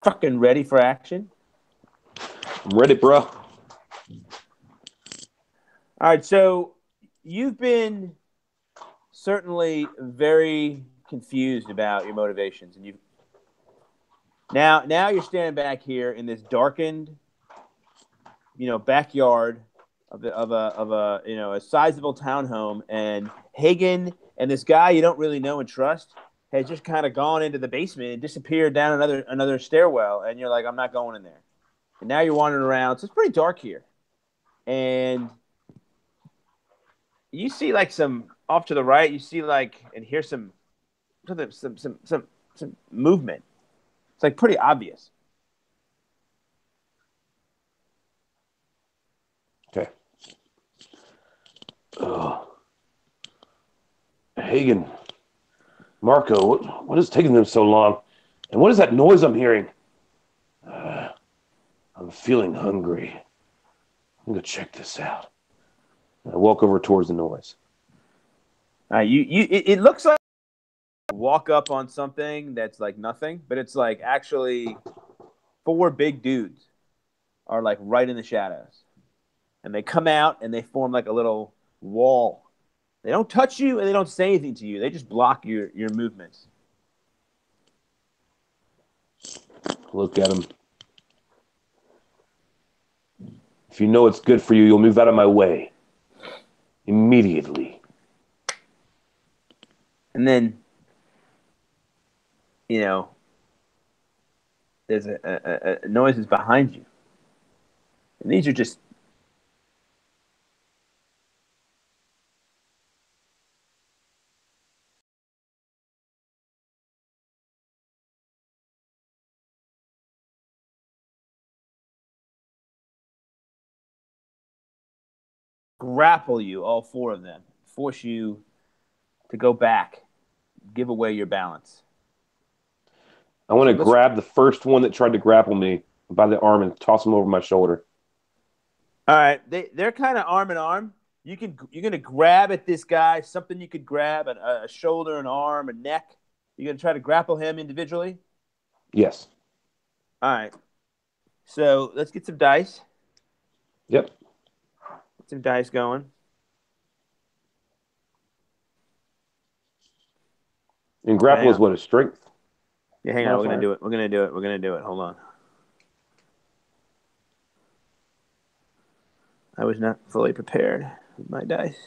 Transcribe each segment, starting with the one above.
fucking ready for action? I'm ready, bro. All right, so you've been certainly very confused about your motivations, and you now you're standing back here in this darkened, backyard of a a sizable townhome, and Hagen and this guy you don't really know and trust has just kind of gone into the basement and disappeared down another stairwell, and you're like, I'm not going in there. And now you're wandering around, so it's pretty dark here, and you see like some off to the right. You see like and hear some movement. It's like pretty obvious. Okay. Oh. Hagen, Marco, what is taking them so long? And what is that noise I'm hearing? I'm feeling hungry. I'm going to check this out. I walk over towards the noise. It looks like you walk up on something that's like nothing, but it's like actually four big dudes are like right in the shadows. And they come out and they form like a little wall. They don't touch you and they don't say anything to you. They just block your movements. Look at them. If you know what's good for you, you'll move out of my way. Immediately. And then, there's a noises behind you. And these are just grapple you, all four of them, force you to go back, give away your balance. I want to grab the first one that tried to grapple me by the arm and toss him over my shoulder. All right, they're kind of arm in arm. You're gonna grab at this guy, something you could grab, a shoulder, an arm, a neck. You're gonna try to grapple him individually. Yes. All right. So let's get some dice. Yep. Get some dice going. And grapple is what, a strength? Yeah, hang on. We're gonna do it. We're gonna do it. We're gonna do it. Hold on. I was not fully prepared with my dice.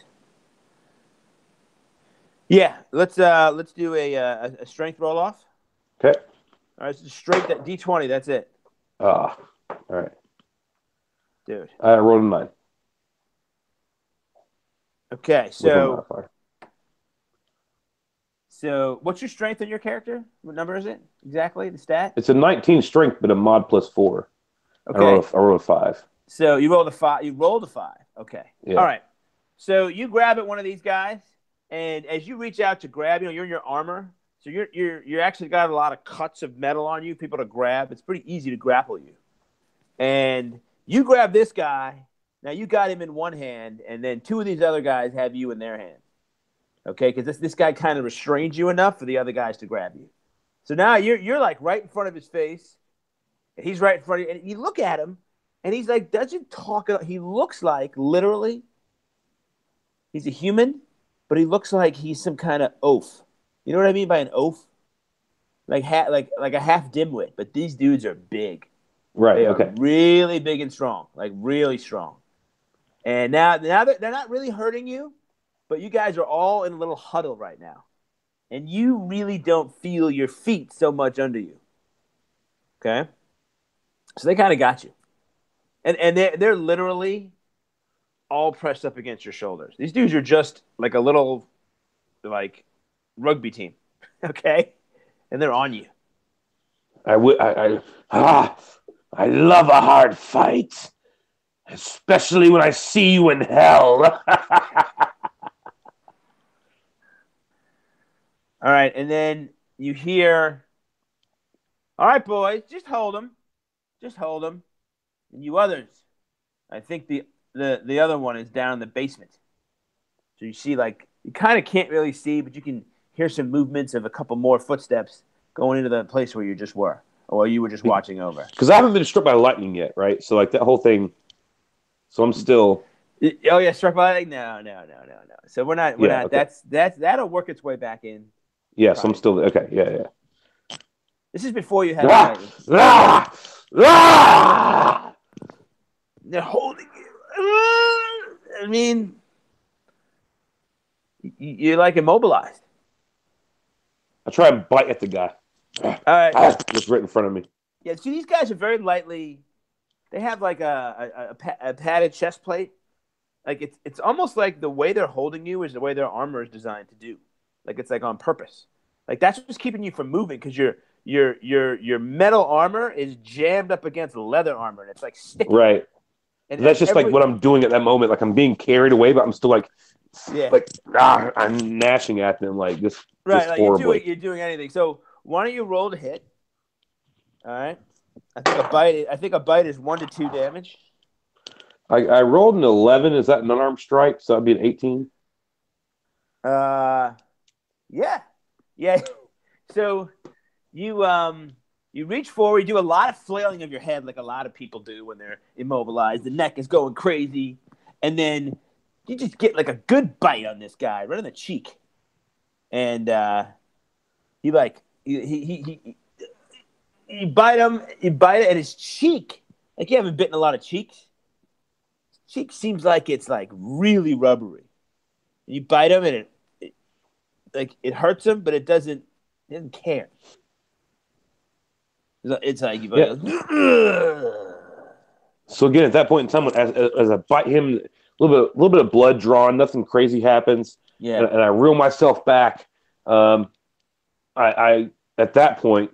Yeah, let's do a strength roll off. Okay. All right, so straight that D20. That's it. All right. Dude. I rolled a 9. Okay, so what's your strength on your character? What number is it exactly? The stat? It's a 19 strength, but a mod plus 4. Okay. I rolled a 5. So you rolled a 5. You rolled a 5. Okay. Yeah. All right. So you grab at one of these guys, and as you reach out to grab, you're in your armor, so you're actually got a lot of cuts of metal on you, people to grab. It's pretty easy to grapple you, and you grab this guy. Now you got him in one hand, and then two of these other guys have you in their hand. Okay, because this guy kind of restrains you enough for the other guys to grab you. So now you're like right in front of his face. He's right in front of you, and you look at him, and he's like doesn't talk. He looks like literally he's a human, but he looks like he's some kind of oaf. You know what I mean by an oaf? Like a half dimwit. But these dudes are big. Right. They okay. are really big and strong, like really strong. And now they're not really hurting you, but you guys are all in a little huddle right now, and you really don't feel your feet so much under you. Okay, so they kind of got you, and they're literally all pressed up against your shoulders. These dudes are just like a little like rugby team, okay, and they're on you. I love a hard fight, especially when I see you in hell. All right, and then you hear, all right, boys, just hold them. Just hold them. And you others, I think the other one is down in the basement. So you see, like, you kind of can't really see, but you can hear some movements of a couple more footsteps going into the place where you just were. or you were just watching over? Because I haven't been struck by lightning yet, right? So like that whole thing. So I'm still. Oh yeah, struck by lightning? No. So we're not. Okay. That'll work its way back in. Yeah, so I'm still okay. Yeah. This is before you had the lightning. They're holding you. I mean, you're like immobilized. I try and bite at the guy. All right. Just right in front of me. Yeah, see, these guys are very lightly. They have like a padded chest plate. Like it's almost like the way they're holding you is the way their armor is designed to do. Like it's like on purpose. Like that's what's keeping you from moving because your metal armor is jammed up against leather armor and it's like sticky. Right. And that's just like what I'm doing at that moment. Like I'm being carried away, but I'm still like, I'm gnashing at them like this. Right, just like horribly. you're doing anything. So why don't you roll to hit? All right. I think a bite is 1 to 2 damage. I rolled an 11. Is that an unarmed strike? So that'd be an 18. Yeah. So you reach forward, you do a lot of flailing of your head like a lot of people do when they're immobilized. The neck is going crazy, and then you just get like a good bite on this guy right in the cheek, and you bite him, you bite it at his cheek. Like you haven't bitten a lot of cheeks. His cheek seems like it's like really rubbery. And you bite him, and it hurts him, but it doesn't care. It's like you bite him. So again, at that point in time, as I bite him, a little bit of blood drawn, nothing crazy happens. Yeah, and I reel myself back. I at that point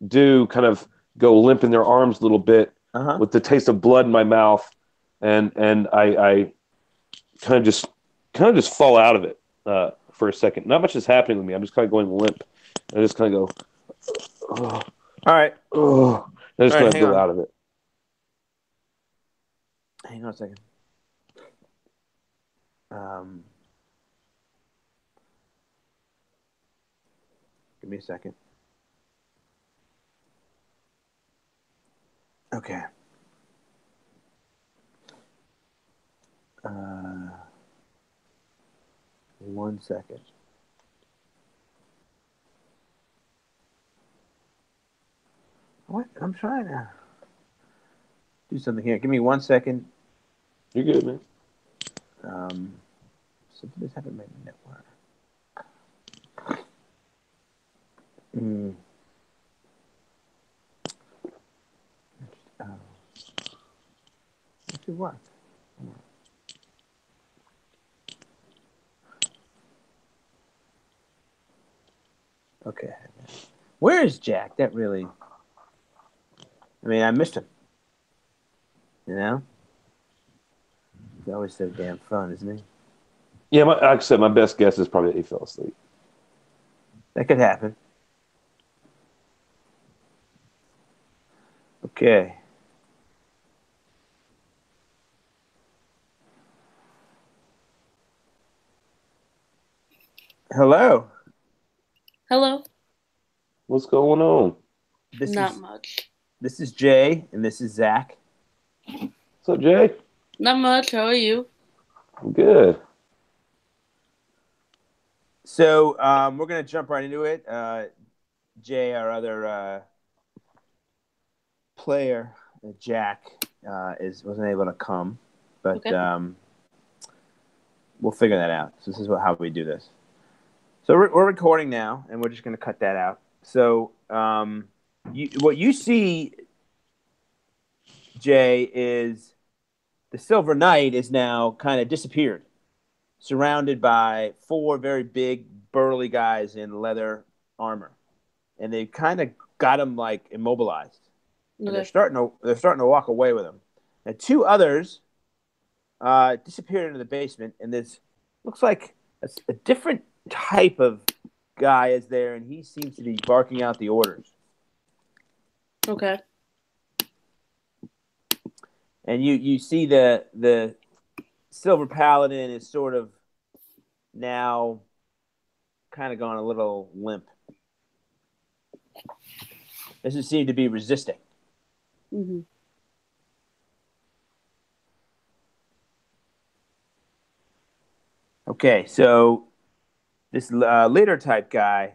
do kind of go limp in their arms a little bit with the taste of blood in my mouth, and I kind of just fall out of it for a second. Not much is happening with me. I'm just kind of going limp. I just kind of go. Oh. All right. Oh. I just kind of go out of it. Hang on a second. Give me a second. Okay. 1 second. What? I'm trying to do something here. Give me 1 second. You're good, man. Something just happened to my network. Let's see what. Okay. Where is Jack? That really. I mean, I missed him. You know? He's always so damn fun, isn't he? Yeah, like I said, my best guess is probably that he fell asleep. That could happen. Okay. Hello. Hello. What's going on? Not much. This is Jay, and this is Zach. What's up, Jay? Not much. How are you? I'm good. So we're going to jump right into it. Jay, our other player, Jack, wasn't able to come, but okay. We'll figure that out. So this is how we do this. So we're recording now, and we're just going to cut that out. So what you see, Jay, is the Silver Knight is now kind of disappeared, surrounded by 4 very big, burly guys in leather armor, and they kind of got him like immobilized. Okay. They're starting to walk away with him. And 2 others disappeared into the basement, and this looks like a different type of guy is there, and he seems to be barking out the orders. Okay. And you see the Silver Paladin is sort of now kind of gone a little limp. Doesn't seem to be resisting. Mm-hmm. Okay, so this leader type guy,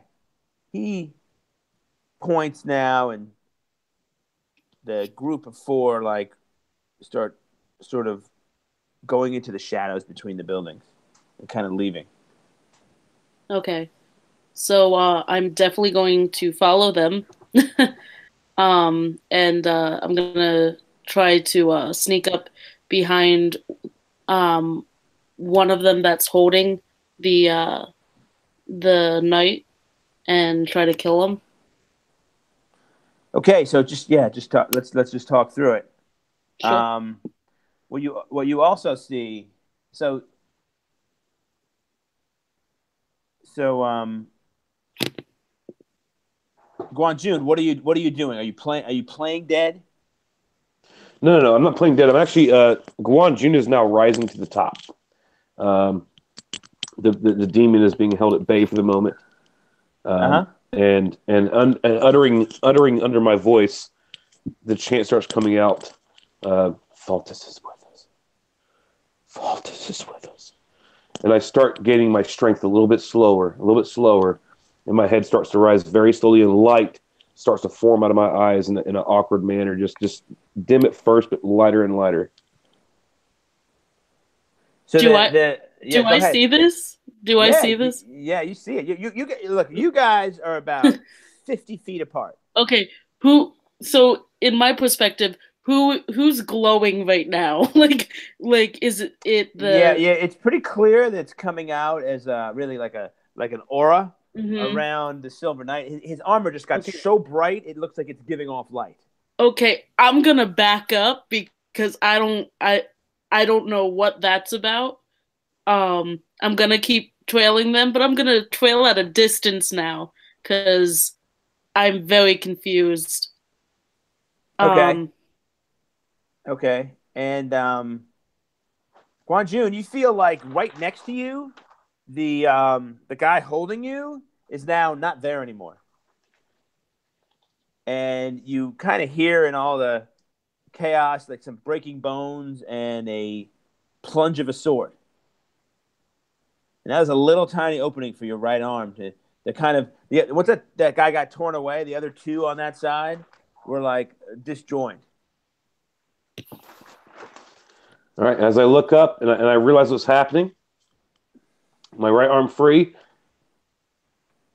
he points now, and the group of four like start sort of going into the shadows between the buildings and kind of leaving. Okay. So I'm definitely going to follow them. And I'm gonna try to sneak up behind um one of them that's holding the knight and try to kill him. Okay, so just talk, let's just talk through it. Sure. What you also see, so so Guanjun, what are you doing? Are you playing dead? No. I'm not playing dead. I'm actually Guan Jun is now rising to the top. Um, the demon is being held at bay for the moment. Uh-huh. And uttering under my voice, the chant starts coming out. Faltus is with us. Faltus is with us. And I start gaining my strength a little bit slower, and my head starts to rise very slowly, and light starts to form out of my eyes in an awkward manner, just dim at first, but lighter and lighter. So Do yeah, do go I ahead. see this? Do I Yeah, see this? yeah, you see it. Look. You guys are about 50 feet apart. Okay. Who? So in my perspective, who's glowing right now? Like is it Yeah, the? yeah, it's pretty clear that it's coming out as really like an aura Mm-hmm. around the Silver Knight. His armor just got Okay. so bright it looks like it's giving off light. Okay, I'm gonna back up because I don't know what that's about. I'm gonna keep trailing them, but I'm gonna trail at a distance now because I'm very confused. Okay, Um, okay, and Guanjun, you feel like right next to you, the guy holding you is now not there anymore, and you kind of hear in all the chaos like some breaking bones and a plunge of a sword. And that was a little tiny opening for your right arm to kind of once that guy got torn away, the other two on that side were like disjoined. All right, as I look up and I realize what's happening, my right arm free,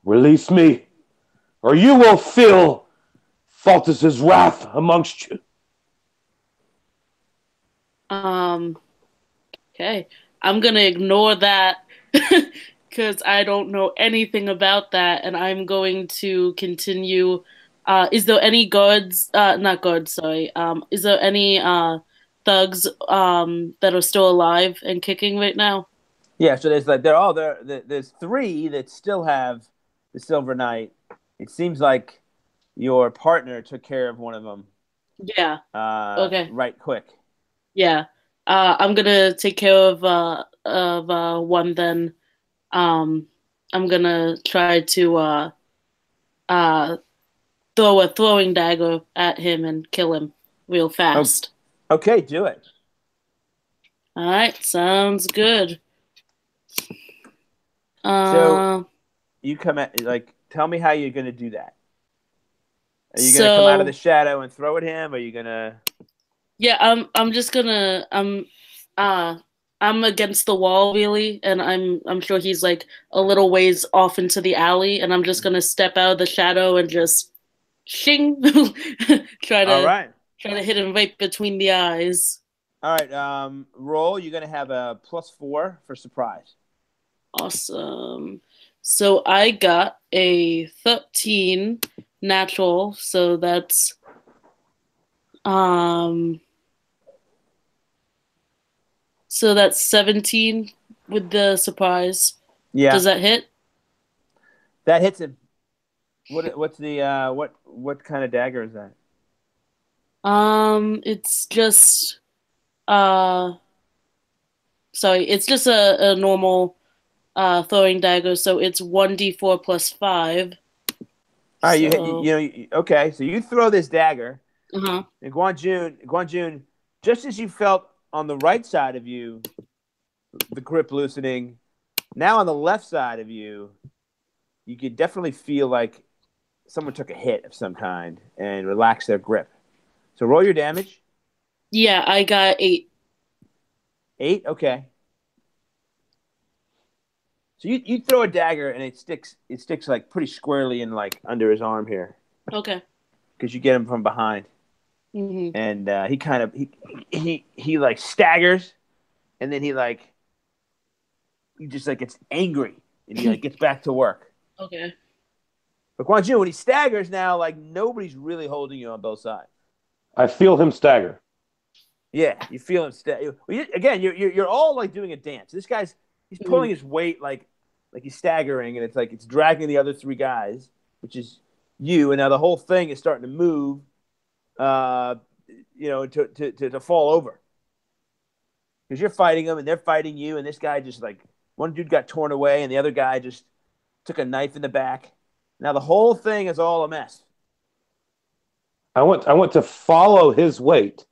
release me, or you will feel Faltus's wrath amongst you. um, okay, I'm gonna ignore that because I don't know anything about that, and I'm going to continue. Is there any guards? Not guards. Sorry. Is there any thugs that are still alive and kicking right now? Yeah, so there's like they're all there. There's three that still have the Silver Knight. It seems like your partner took care of one of them Yeah. Okay. right quick. Yeah. I'm gonna take care of one then. Um, I'm gonna try to uh throw a throwing dagger at him and kill him real Oh, fast. okay, do it. All right, sounds good. So Uh, you come at like tell me how you're gonna do that. Are you gonna come out of the so shadow and throw at him? Are you gonna? yeah, I'm just gonna uh I'm against the wall really, and I'm sure he's like a little ways off into the alley, and I'm just gonna step out of the shadow and just shing try All to right. try to hit him right between the eyes. All right. Roll. You're gonna have a +4 for surprise. Awesome. So I got a 13 natural, um so that's 17 with the surprise. Yeah, Does that hit? that hits him. What's the what kind of dagger is that? It's just uh sorry, it's just a normal throwing dagger, so it's 1d4 plus 5. All right, So, okay. So you throw this dagger, uh-huh. and Guanjun, just as you felt on the right side of you, the grip loosening, now on the left side of you, you could definitely feel like someone took a hit of some kind and relaxed their grip. So roll your damage. Yeah, I got 8. 8, okay. So you throw a dagger and it sticks like pretty squarely in like under his arm here. Okay. Because you get him from behind. Mm-hmm. And he kind of he like staggers, and then he just like gets angry and he like gets back to work. Okay. But Guanju, when he staggers now, like nobody's really holding you on both sides. I feel him stagger. Yeah, you feel him stagger. Again, you're all like doing a dance. This guy's he's pulling his weight like he's staggering, and it's dragging the other 3 guys, which is you, and now the whole thing is starting to move, to fall over because you're fighting them and they're fighting you, and this guy just like one dude got torn away, and the other guy just took a knife in the back. Now the whole thing is all a mess. I want to follow his weight,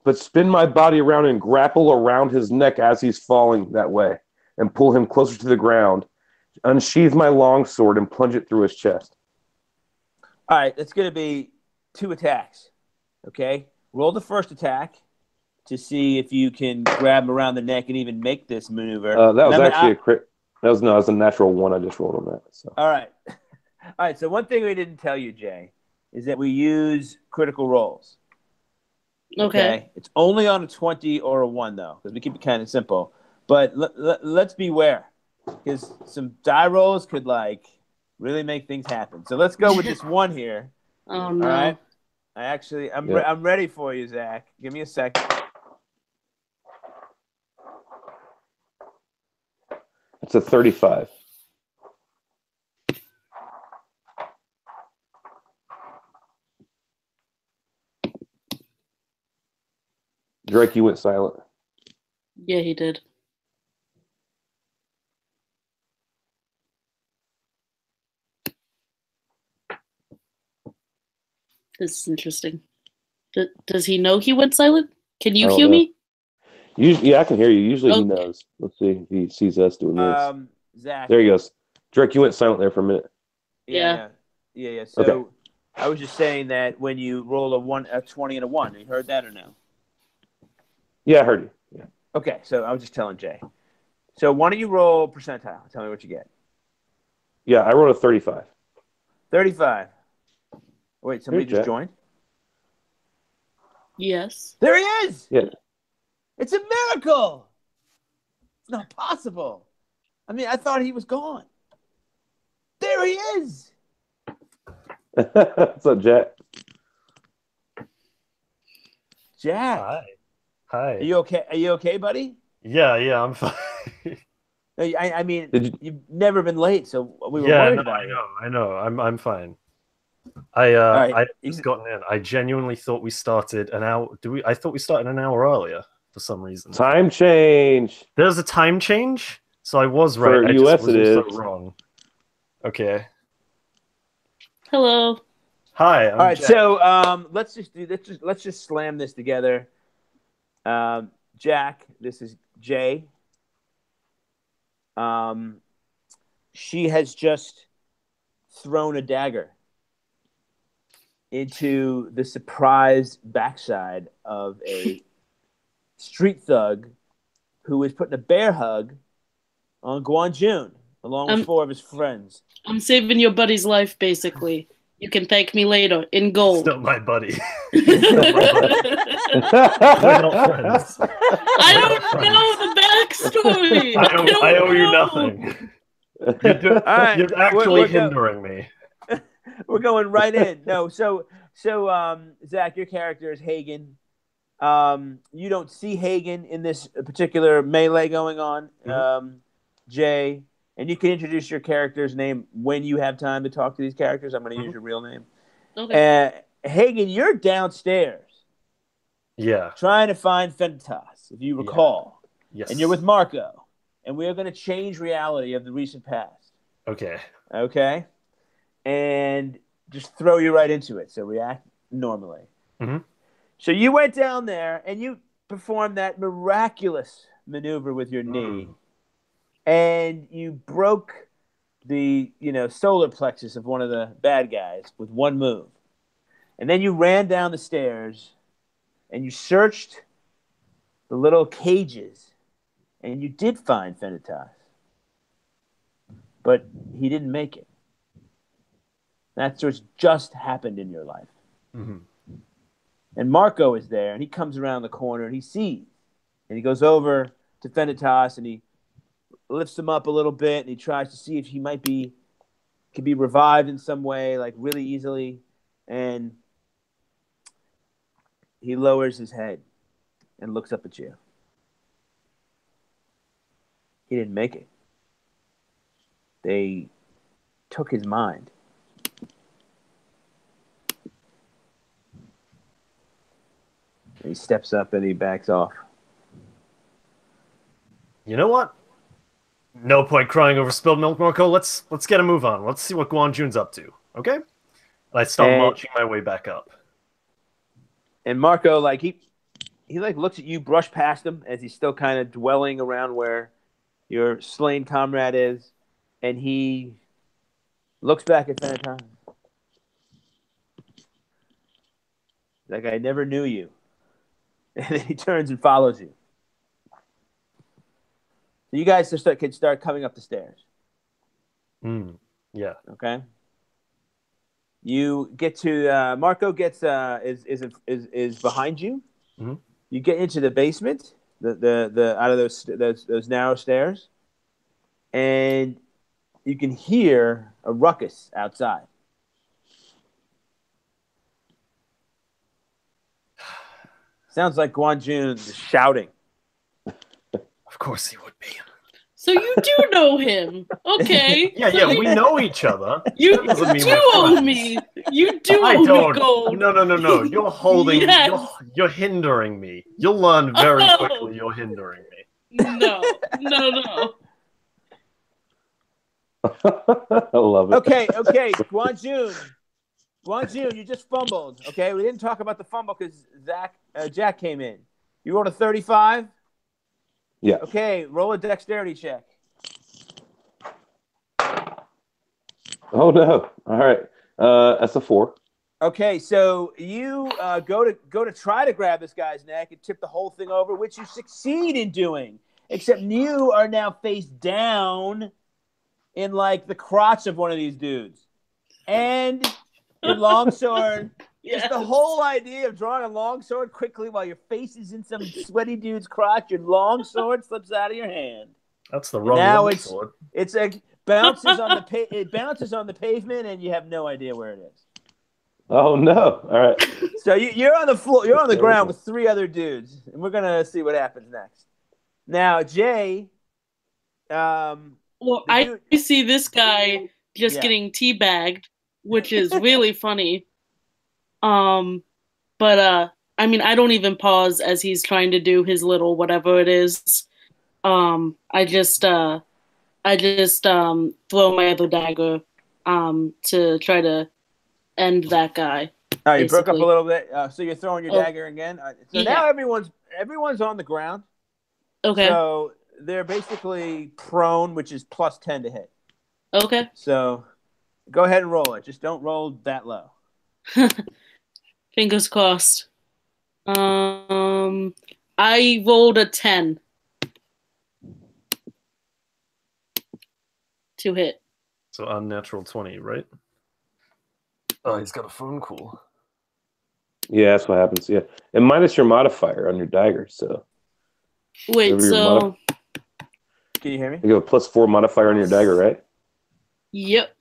but spin my body around and grapple around his neck as he's falling that way, and pull him closer to the ground, unsheath my longsword, and plunge it through his chest. All right, that's going to be 2 attacks. Okay, roll the first attack to see if you can grab him around the neck and even make this maneuver. That was actually a crit. That was a natural 1 I just rolled on that. So. All right. So one thing we didn't tell you, Jay, is that we use critical rolls. Okay. It's only on a 20 or a 1 though, because we keep it kind of simple. But let's beware, because some die rolls could like really make things happen. So let's go with this 1 here. Oh no! All right. I'm ready for you, Zach. Give me a second. It's a 35. Drake, you went silent. Yeah, he did. This is interesting. Does he know he went silent? Can you hear me? Yeah, I can hear you. Usually he knows. Let's see if he sees us doing this. Zach. There he goes. Drake, you went silent there for a minute. Yeah. So okay. I was just saying that when you roll a 20 and a 1, you heard that or no? Yeah, I heard you. Yeah. Okay, so I was just telling Jay. So why don't you roll percentile? Tell me what you get. Yeah, I rolled a 35. 35. Wait, somebody just joined? Yes. There he is! Yeah. It's a miracle! It's not possible. I mean, I thought he was gone. There he is! What's up, Jack? Jack. Hi. Are you okay? Are you okay, buddy? Yeah, I'm fine. I mean, you've never been late, so we were worried about you. I know. I'm fine. I just gotten in. I genuinely thought we started an hour. I thought we started an hour earlier for some reason. Time change. There's a time change, so I was right. For US, it is so wrong. Okay. Hello. Hi. All right. Jack. So let's just slam this together. Jack, this is Jay. She has just thrown a dagger into the surprised backside of a street thug who is putting a bear hug on Guanjun along with 4 of his friends. I'm saving your buddy's life, basically. You can thank me later in gold. Still my buddy. We're not friends. I don't know the backstory. I owe you nothing. You're actually hindering me. We're going right in. No, so Zach, your character is Hagen. You don't see Hagen in this particular melee going on. Jay, and you can introduce your character's name when you have time to talk to these characters. I'm going to use your real name. Okay. Hagen, you're downstairs. Yeah. Trying to find Fentas, if you recall. Yes. And you're with Marco. And we are going to change reality of the recent past. Okay. Okay? and just throw you right into it. So react normally. Mm-hmm. So you went down there and you performed that miraculous maneuver with your knee, and you broke the solar plexus of one of the bad guys with one move. And then you ran down the stairs and you searched the little cages, and you did find Fenitas. But he didn't make it. That's what's just happened in your life. Mm-hmm. And Marco is there, and he comes around the corner, and he sees. And he goes over to Fenitas, and he lifts him up a little bit, and he tries to see if he could be revived in some way, like really easily. And he lowers his head and looks up at you. He didn't make it. They took his mind. And he steps up and he backs off. You know what? No point crying over spilled milk, Marco. Let's get a move on. Let's see what Guan Jun's up to. Okay? And I start marching my way back up. And Marco, like he looks at you, brush past him as he's still kind of dwelling around where your slain comrade is, and he looks back at Fenitas. Like, I never knew you. And then he turns and follows you. So you guys can start coming up the stairs. Yeah. Okay. You get to Marco gets is behind you. Mm-hmm. You get into the basement, the out of those narrow stairs, and you can hear a ruckus outside. Sounds like Guan Jun is shouting. Of course he would be. So you do know him, okay? Yeah, we know each other. You do owe me. You do I owe don't. me gold. No. You're holding. Yes. You're hindering me. You'll learn very quickly. You're hindering me. No. I love it. Okay. Guan Jun, you just fumbled. Okay, we didn't talk about the fumble because Jack came in. You rolled a 35. Yeah. Okay, roll a dexterity check. Oh no! All right, that's a 4. Okay, so you go to try to grab this guy's neck and tip the whole thing over, which you succeed in doing. Except you are now face down in like the crotch of one of these dudes, and your longsword. Yes. Just the whole idea of drawing a longsword quickly while your face is in some sweaty dude's crotch, your longsword slips out of your hand. That's the wrong longsword. It bounces on the pavement, and you have no idea where it is. Oh no! All right. So you're on the floor. You're on the ground with 3 other dudes, and we're gonna see what happens next. Now, Jay. Well, I see this guy just getting teabagged, which is really funny. But I mean, I don't even pause as he's trying to do his little whatever it is. I just throw my other dagger to try to end that guy. Oh, you broke up a little bit. So you're throwing your dagger again. So yeah. now everyone's on the ground. Okay. So they're basically prone, which is plus 10 to hit. Okay. So go ahead and roll it. Just don't roll that low. Fingers crossed. I rolled a 10 to hit. So unnatural 20, right? Oh, he's got a phone call. Yeah, that's what happens. Yeah, and minus your modifier on your dagger. So wait, so can you hear me? You have a +4 modifier on your dagger, right? Yep.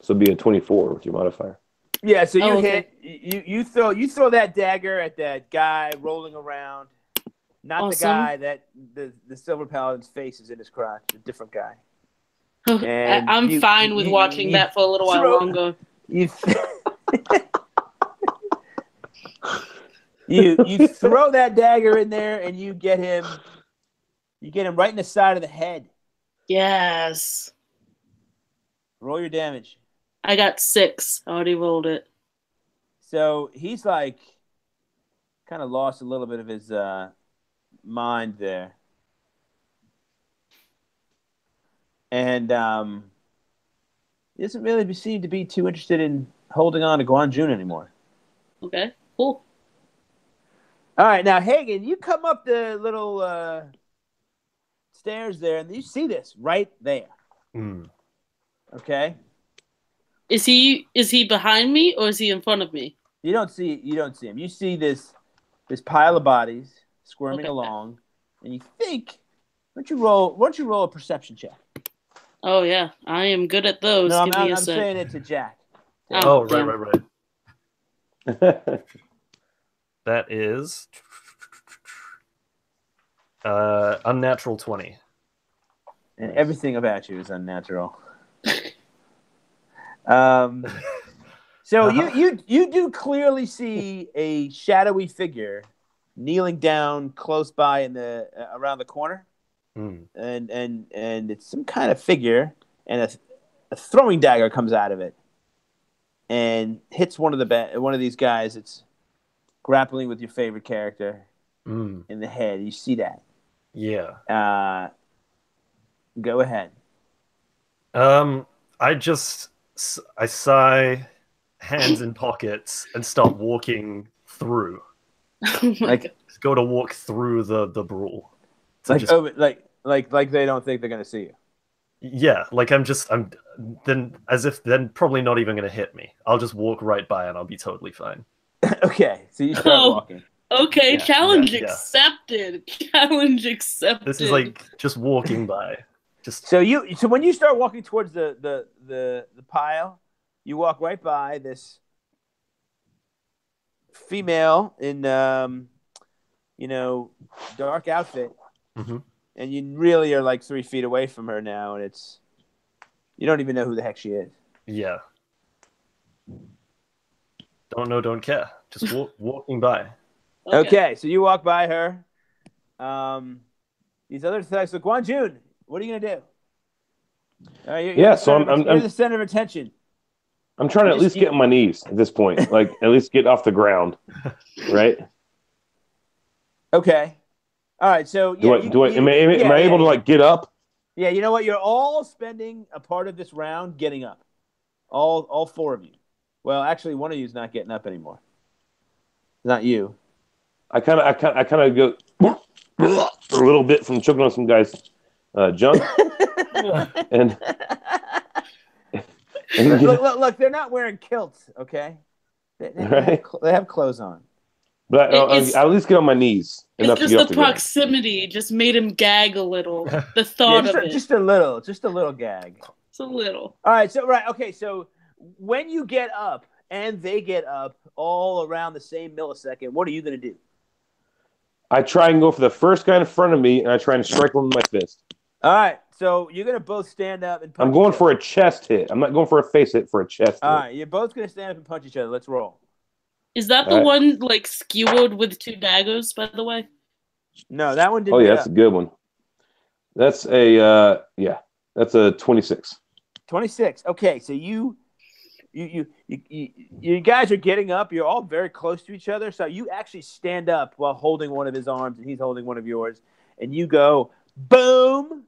So it'd be a 24 with your modifier. Yeah, so you hit. You throw that dagger at that guy rolling around. Not the guy that the Silver Paladin's face is in his crotch. A different guy. I'm fine with watching that for a little while longer. You throw that dagger in there and you get him right in the side of the head. Yes. Roll your damage. I got 6. I already rolled it. So he's like kind of lost a little bit of his mind there. And he doesn't really seem to be too interested in holding on to Guan Jun anymore. Okay, cool. All right, now Hagen, you come up the little stairs there, and you see this right there. Okay. Is he behind me or is he in front of me? You don't see him. You see this pile of bodies squirming along, and you think, why don't you roll a perception check? Oh yeah, I am good at those. No, I'm saying it to Jack. Oh, right. That is unnatural 20. And everything about you is unnatural. So you do clearly see a shadowy figure kneeling down close by in the around the corner, and it's some kind of figure, and a throwing dagger comes out of it and hits one of these guys. It's grappling with your favorite character in the head. You see that? Yeah. Go ahead. I sigh, hands in pockets, and start walking through. Go to walk through the brawl. So like they don't think they're gonna see you. Yeah, like I'm then probably not even gonna hit me. I'll just walk right by and I'll be totally fine. Okay, so you start walking. Okay, yeah, challenge accepted. Challenge accepted. This is like just walking by. So when you start walking towards the pile, you walk right by this female in dark outfit, and you really are like 3 feet away from her now, and you don't even know who the heck she is. Yeah. Don't know, don't care. Just walking by. Okay, so you walk by her. These other things. So Guan Jun, what are you gonna do? You're the center of attention. I'm trying to at least get on my knees at this point, like at least get off the ground, right? Okay. All right. So am I able to like get up? Yeah. You know what? You're all spending a part of this round getting up. All 4 of you. Well, actually, one of you is not getting up anymore. Not you. I kind of go a little bit from choking on some guys' junk, and look, they're not wearing kilts, okay? They have clothes on. But I at least get on my knees. It's just the proximity just made him gag a little. The thought of it. Just a little gag. It's a little. All right, so when you get up and they get up all around the same millisecond, what are you going to do? I try and go for the first guy in front of me, and I try and strike him with my fist. All right, so you're going to both stand up and punch. I'm going for a chest hit. I'm not going for a face hit, for a chest hit. All right, you're both going to stand up and punch each other. Let's roll. Is that the one like skewered with 2 daggers, by the way? No, that one didn't. Oh yeah, that's a good one. That's a that's a 26. 26. Okay, so you guys are getting up. You're all very close to each other, so you actually stand up while holding one of his arms, and he's holding one of yours, and you go boom,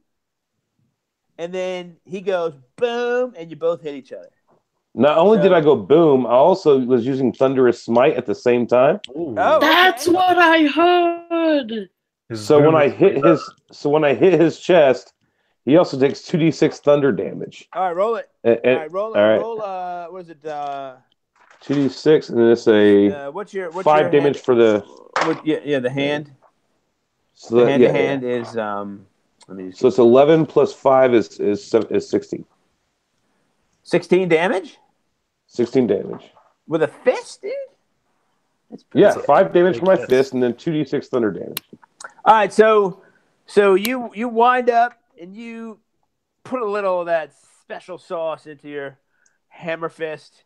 and then he goes boom, and you both hit each other. Not only did I go boom, I also was using Thunderous Smite at the same time. Oh, that's what I heard. So when I hit his chest, he also takes 2d6 thunder damage. All right, roll it. Roll. What is it? 2d6, and then it's a what's your 5 damage hand? for the. The hand. So the hand is So it's 11 plus 5 is 16. 16 damage. 16 damage with a fist, dude. Yeah, 5 damage for my fist, and then 2d6 thunder damage. All right, so you wind up and you put a little of that special sauce into your hammer fist,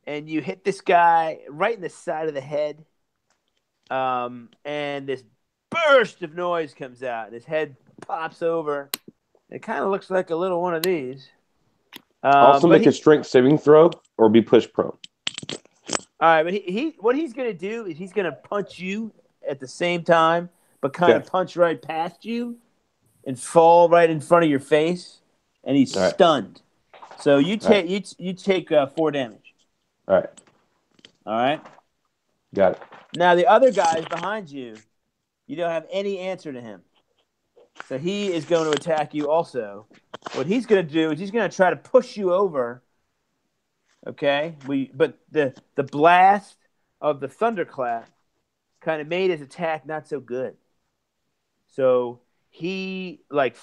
and you hit this guy right in the side of the head, and this burst of noise comes out, and his head pops over. It kind of looks like a little one of these. Also make a strength saving throw or be pushed prone. All right, but what he's going to do is he's going to punch you at the same time, but kind of punch right past you and fall right in front of your face, and he's stunned. So you take you take 4 damage. All right. All right. Got it. Now the other guys behind you, you don't have any answer to him. So he is going to attack you also. What he's going to do is he's going to try to push you over. Okay? But the blast of the thunderclap kind of made his attack not so good. So he like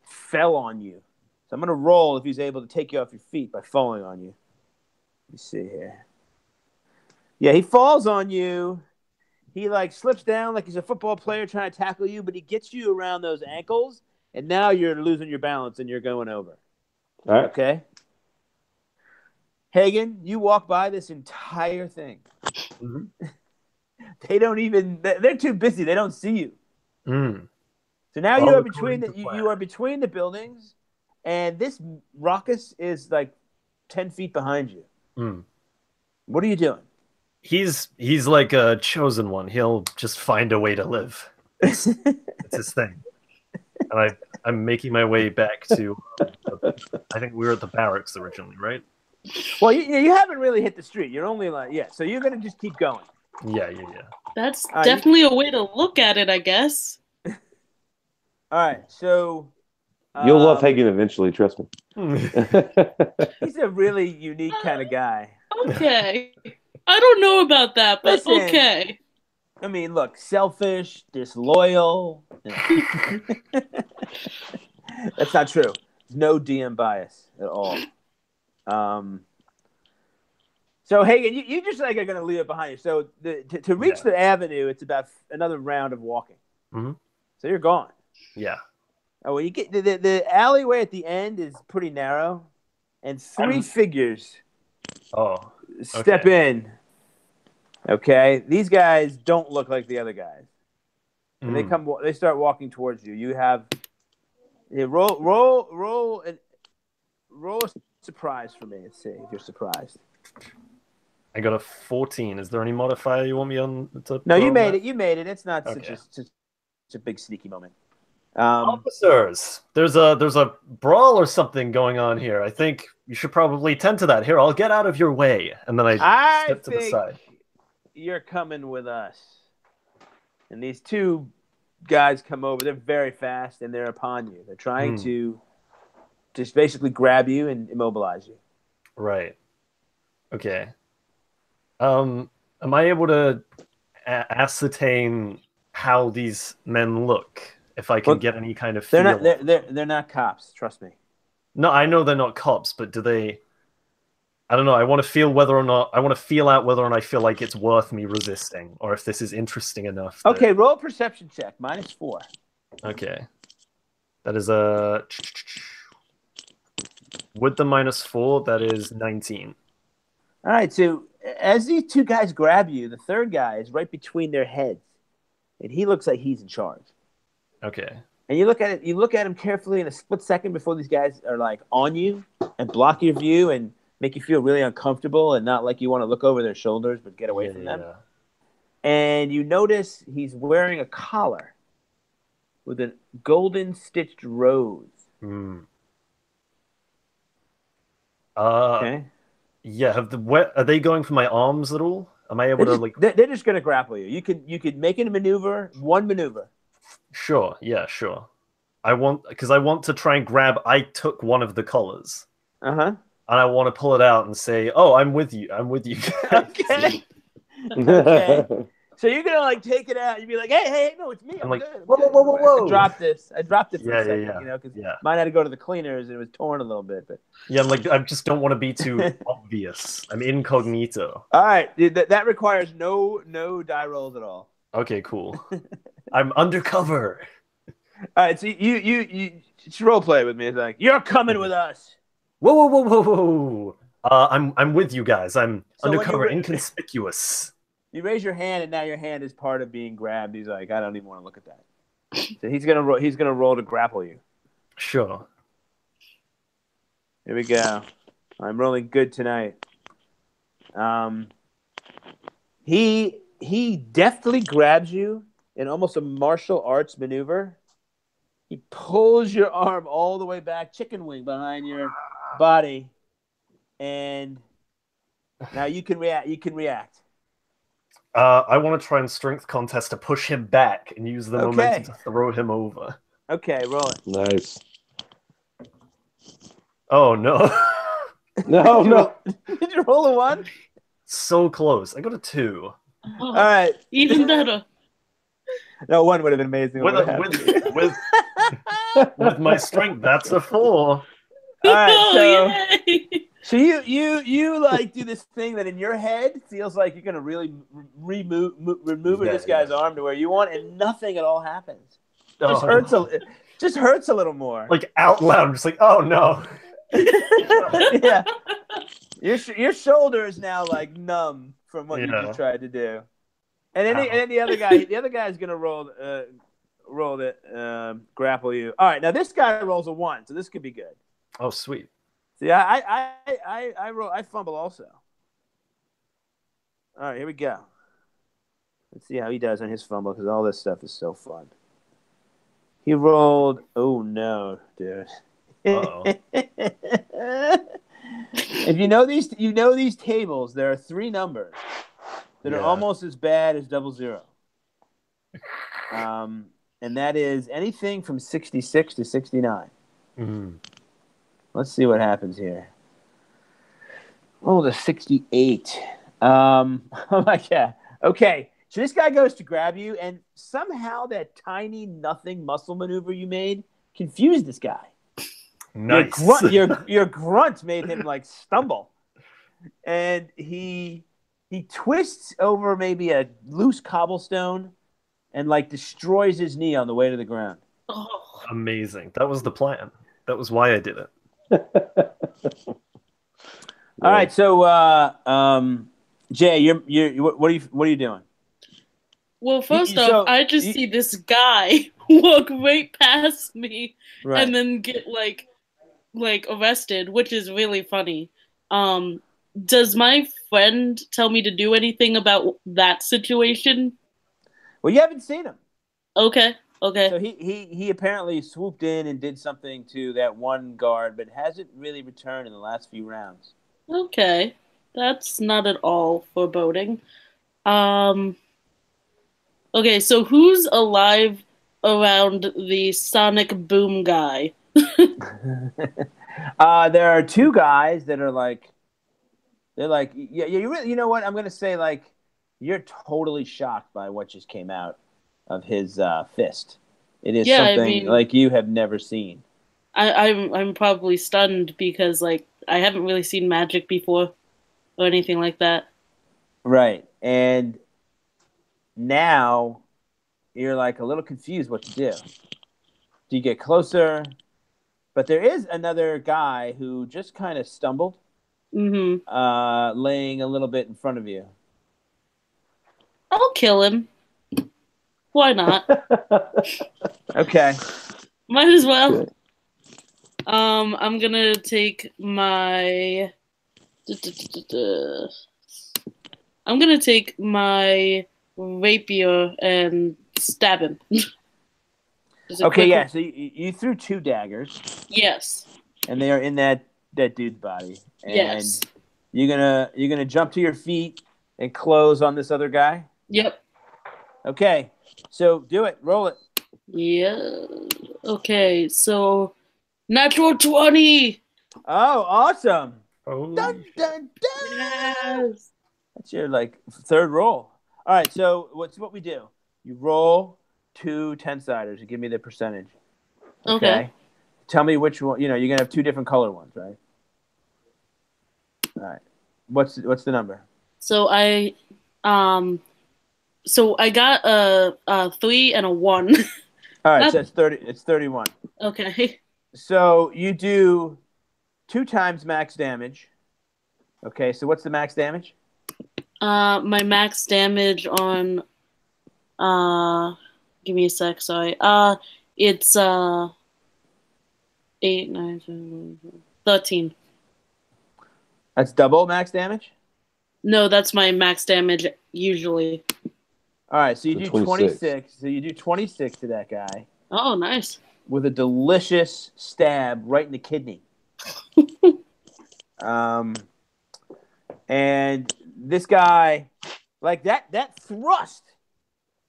fell on you. So I'm going to roll if he's able to take you off your feet by falling on you. Let me see here. Yeah, he falls on you. He like slips down like he's a football player trying to tackle you, but he gets you around those ankles, and now you're losing your balance and you're going over. All right. Okay. Hagen, you walk by this entire thing. Mm-hmm. They don't even. They're too busy. They don't see you. Mm. So now you are between you are between the buildings, and this Raucus is like 10 feet behind you. Mm. What are you doing? He's like a chosen one. He'll just find a way to live. It's his thing. And I'm making my way back to. I think we were at the barracks originally, right? Well, you haven't really hit the street. You're only like So you're gonna just keep going. Yeah. That's definitely a way to look at it, I guess. All right, so you'll love Hagen eventually. Trust me. He's a really unique kind of guy. Okay. I don't know about that, but Listen, okay. I mean, look, selfish, disloyal. That's not true. No DM bias at all. So Hagen, you just like are going to leave it behind you. So to reach the avenue, it's about another round of walking. Mm-hmm. So you're gone. Yeah. Oh, well, you get the alleyway at the end is pretty narrow, and 3 figures. Oh. Step in. Okay, these guys don't look like the other guys. And they start walking towards you. You have roll a surprise for me. Let's see if you're surprised. I got a 14. Is there any modifier you want me on? No, you made it. You made it. It's not such a big sneaky moment. Officers, there's a brawl or something going on here. I think you should probably tend to that. Here, I'll get out of your way, and then I step to the side. You're coming with us. And these 2 guys come over. They're very fast, and they're upon you. They're trying to just basically grab you and immobilize you. Right. Okay. Am I able to ascertain how these men look? If I can get any kind of feel. They're not cops. Trust me. No, I know they're not cops, but do they? I don't know. I want to feel out whether or not I feel like it's worth me resisting, or if this is interesting enough. Okay, roll a perception check. -4. Okay, that is a. With the -4, that is 19. All right. So as these 2 guys grab you, the 3rd guy is right between their heads, and he looks like he's in charge. Okay. And you look at him carefully in a split second before these guys are like on you and block your view and make you feel really uncomfortable and not like you want to look over their shoulders but get away from them. And you notice he's wearing a collar with a golden stitched rose. Okay. Yeah. Are they going for my arms at all? Am I able to They're just going to grapple you. You could make it one maneuver. Sure. Yeah. Sure. I want to try and grab. I took one of the collars. And I want to pull it out and say, "Oh, I'm with you. I'm with you." Okay. Okay. So you're gonna like take it out. You'd be like, "Hey, no, it's me. I'm like, good. Whoa. I dropped it for a second, yeah. because mine had to go to the cleaners and it was torn a little bit. But yeah, I'm like, I just don't want to be too obvious. I'm incognito. All right, dude, that requires no die rolls at all. Okay, cool. I'm undercover. All right, so you just role play with me. It's like you're coming with us. Whoa. I'm with you guys. I'm undercover, inconspicuous. You raise your hand, and now your hand is part of being grabbed. He's like, I don't even want to look at that. So he's gonna roll to grapple you. Sure. Here we go. I'm rolling good tonight. He deftly grabs you in almost a martial arts maneuver. He pulls your arm all the way back, chicken wing behind your body, and now you can react. I want to try and strength contest to push him back and use the momentum to throw him over. Okay, roll it. Nice. Oh no. No. Did you roll a 1? So close. I got a 2. Oh, all right. Even better. No, 1 would have been amazing. With my strength, that's a 4. All right, so you like do this thing that in your head feels like you're gonna really remove this guy's arm to where you want, and nothing at all happens. Just hurts a little more. Like out loud, I'm just like, oh no. Yeah, your shoulder is now like numb from what you just tried to do, and then the other guy is gonna grapple you. All right, now this guy rolls a 1, so this could be good. Oh, sweet. See, I fumble also. All right, here we go. Let's see how he does on his fumble, because all this stuff is so fun. He rolled. Oh no, dude. If you know these tables, there are 3 numbers that are almost as bad as 00. And that is anything from 66 to 69. Mm-hmm. Let's see what happens here. Oh, the 68. Oh my God. Okay. So this guy goes to grab you, and somehow that tiny nothing muscle maneuver you made confused this guy. Nice. Your grunt made him like stumble, and he twists over maybe a loose cobblestone, and like destroys his knee on the way to the ground. Oh. Amazing. That was the plan. That was why I did it. All right, so Jay, what are you doing? Well, first off, I just see this guy walk right past me and then get like arrested, which is really funny. Does my friend tell me to do anything about that situation? Well, you haven't seen him. Okay. So he apparently swooped in and did something to that one guard, but hasn't really returned in the last few rounds. Okay. That's not at all foreboding. Okay, so who's alive around the sonic boom guy? There are 2 guys that are like, you know what? I'm gonna say like you're totally shocked by what just came out of his fist. It is something like you have never seen. I'm probably stunned because like I haven't really seen magic before or anything like that. Right, and now you're like a little confused what to do. Do you get closer? But there is another guy who just kind of stumbled, laying a little bit in front of you. I'll kill him. Why not? Okay. Might as well. Good. I'm gonna take my. I'm gonna take my rapier and stab him. Okay, yeah. So you threw 2 daggers. Yes. And they are in that dude's body. And yes. You're gonna jump to your feet and close on this other guy. Yep. Okay. So do it. Roll it. Yeah. Okay. So natural 20. Oh, awesome. Oh. Dun, dun, dun. Yes. That's your like 3rd roll. All right. So what we do? You roll 2 10-siders and give me the percentage. Okay. Tell me which one. You're gonna have 2 different color ones, right? All right. What's the number? So I got a 3 and a 1. All right, so it's 30. It's 31. Okay. So you do 2 times max damage. Okay, so what's the max damage? My max damage on give me a sec, sorry. It's 8, 9, 10, 13. That's double max damage? No, that's my max damage usually. All right, so you do 26. 26. So you do 26 to that guy. Oh, nice. With a delicious stab right in the kidney. And this guy, like that thrust,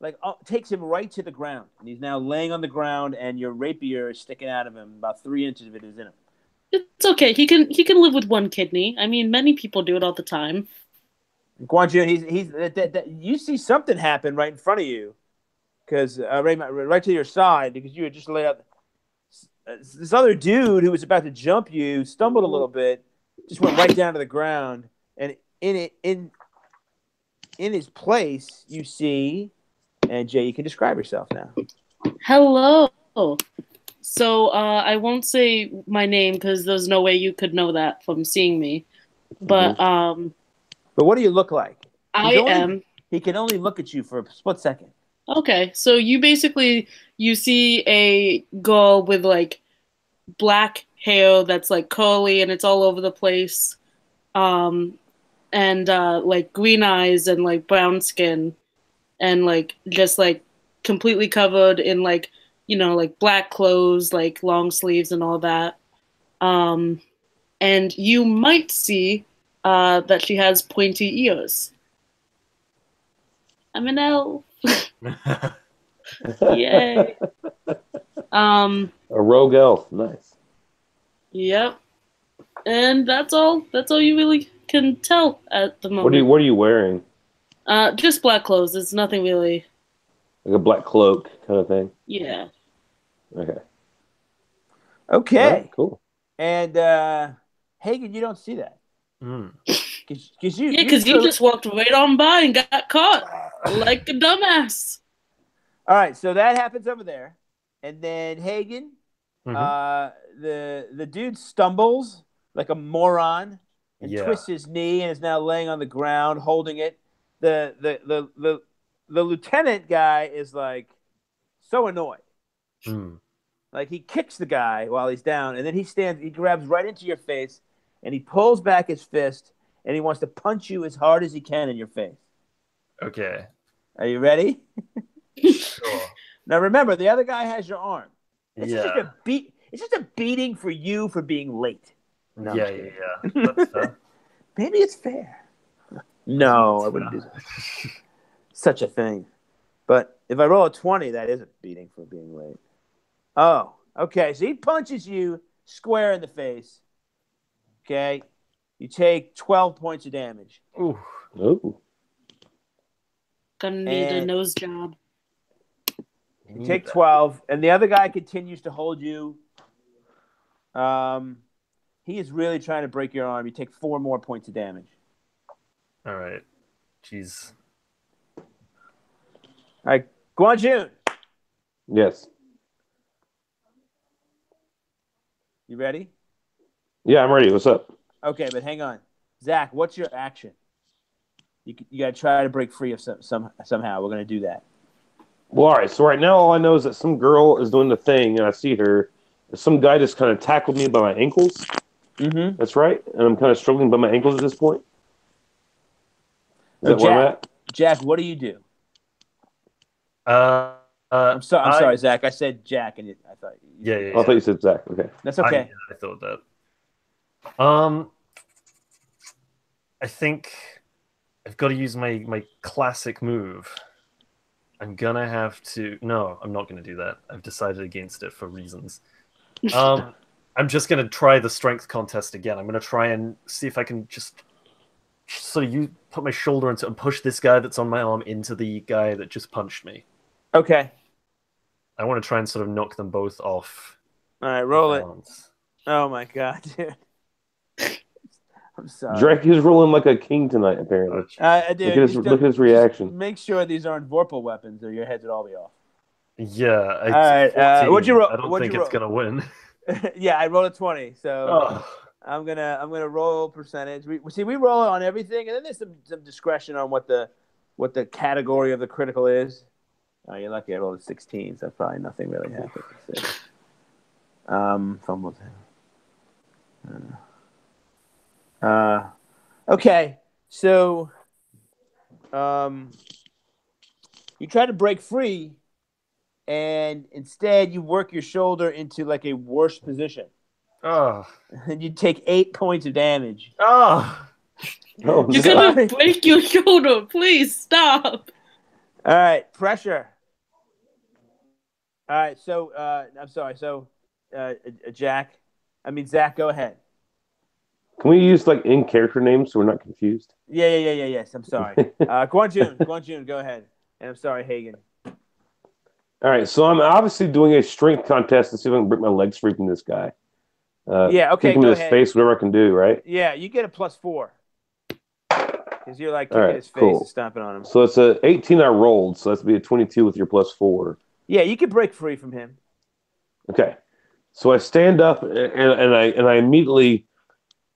like takes him right to the ground. And he's now laying on the ground, and your rapier is sticking out of him. About 3 inches of it is in him. It's okay. He can live with one kidney. I mean, many people do it all the time. Guanjun, you see something happen right in front of you, because right to your side, because you had just laid out. This other dude who was about to jump you stumbled a little bit, just went right down to the ground, and in his place you see, and Jay, you can describe yourself now. Hello. So I won't say my name because there's no way you could know that from seeing me. But but what do you look like? He can only look at you for a split second. Okay, so you see a girl with like black hair that's like curly and it's all over the place, and like green eyes and like brown skin, and like just like completely covered in like like black clothes, like long sleeves and all that. And you might see that she has pointy ears. I'm an elf. Yay. A rogue elf. Nice. Yep. And that's all you really can tell at the moment. What are you wearing? Just black clothes. It's nothing really. Like a black cloak kind of thing? Yeah. Okay. Right, cool. And Hagen, you don't see that. Because you just walked right on by and got caught like a dumbass. All right, so that happens over there, and then Hagen, the dude stumbles like a moron and twists his knee and is now laying on the ground holding it. The lieutenant guy is like so annoyed. Like he kicks the guy while he's down, and then he grabs right into your face, and he pulls back his fist, and he wants to punch you as hard as he can in your face. Okay. Are you ready? Sure. Now remember, the other guy has your arm. It's just a beating for you for being late. No, yeah. That's fair. Maybe it's fair. No, I wouldn't do that. Such a thing. But if I roll a 20, that is a beating for being late. Oh, okay. So he punches you square in the face. Okay. You take 12 points of damage. Ooh. Gonna need a nose job. You take 12, and the other guy continues to hold you. He is really trying to break your arm. You take 4 more points of damage. All right. Jeez. All right, Guanjun. Yes. You ready? Yeah, I'm ready. What's up? Okay, but hang on. Zach, what's your action? You got to try to break free of somehow. We're going to do that. Well, all right. So right now, all I know is that some girl is doing the thing, and I see her. Some guy just kind of tackled me by my ankles. Mm-hmm. That's right. And I'm kind of struggling by my ankles at this point. Is that where I'm at? Jack, what do you do? I'm sorry, Zach. I said Jack, and I thought. Yeah. I thought you said Zach. Okay. That's okay. I thought that. I think I've got to use my classic move. I'm gonna have to. No, I'm not gonna do that. I've decided against it for reasons. I'm just gonna try the strength contest again. I'm gonna try and see if I can just sort of put my shoulder into and push this guy that's on my arm into the guy that just punched me. Okay. I want to try and sort of knock them both off. All right, roll it. Oh my god, dude. I'm sorry. Drake is rolling like a king tonight, apparently. Dude, look at his reaction. Make sure these aren't Vorpal weapons, or your heads would all be off. Yeah. All right. What'd you roll? I don't think it's gonna win. Yeah, I rolled a 20, so I'm gonna roll percentage. We roll it on everything, and then there's some discretion on what the category of the critical is. Oh, you're lucky I rolled a 16, so probably nothing really happened. Fumbled. Okay, so you try to break free, and instead you work your shoulder into like a worse position. Oh. And you take 8 points of damage. Oh. You're gonna break your shoulder. Please stop. All right, pressure. All right, so I'm sorry. So, Zach, go ahead. Can we use like in character names so we're not confused? Yeah. Yes, I'm sorry. Guanjun, go ahead. And I'm sorry, Hagen. All right, so I'm obviously doing a strength contest to see if I can break my legs free from this guy. Yeah, okay, kicking go his ahead. face, whatever I can do, right? Yeah, you get a +4 because you're like kicking his face and stomping on him. So it's a 18 I rolled, so that's be a 22 with your +4. Yeah, you can break free from him. Okay, so I stand up and I immediately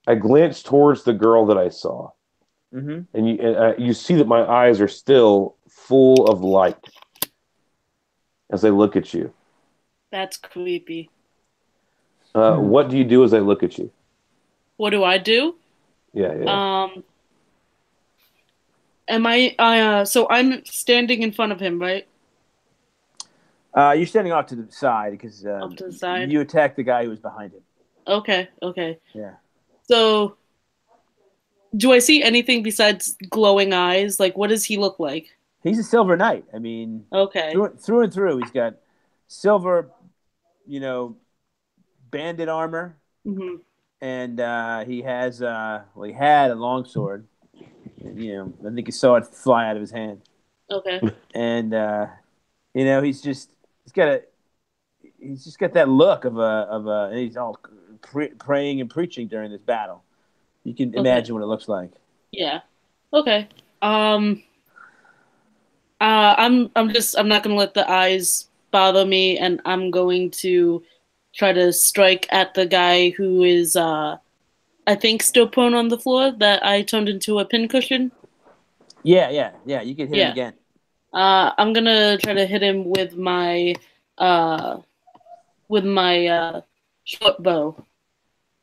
I glance towards the girl that I saw, and you see that my eyes are still full of light as I look at you. That's creepy. What do you do as I look at you? What do I do? Yeah. Am I? So I'm standing in front of him, right? You're standing off to the side because off to the side. You attacked the guy who was behind him. Okay. Yeah. So, do I see anything besides glowing eyes? Like, what does he look like? He's a silver knight. I mean, okay, through and through, he's got silver, bandit armor, and he has he had a longsword. I think you saw it fly out of his hand. Okay. And he's just got that look of and he's all praying and preaching during this battle. You can imagine what it looks like. Yeah. Okay. I'm not gonna let the eyes bother me, and I'm going to try to strike at the guy who is I think still prone on the floor that I turned into a pincushion. Yeah. You can hit him again. I'm gonna try to hit him with my short bow.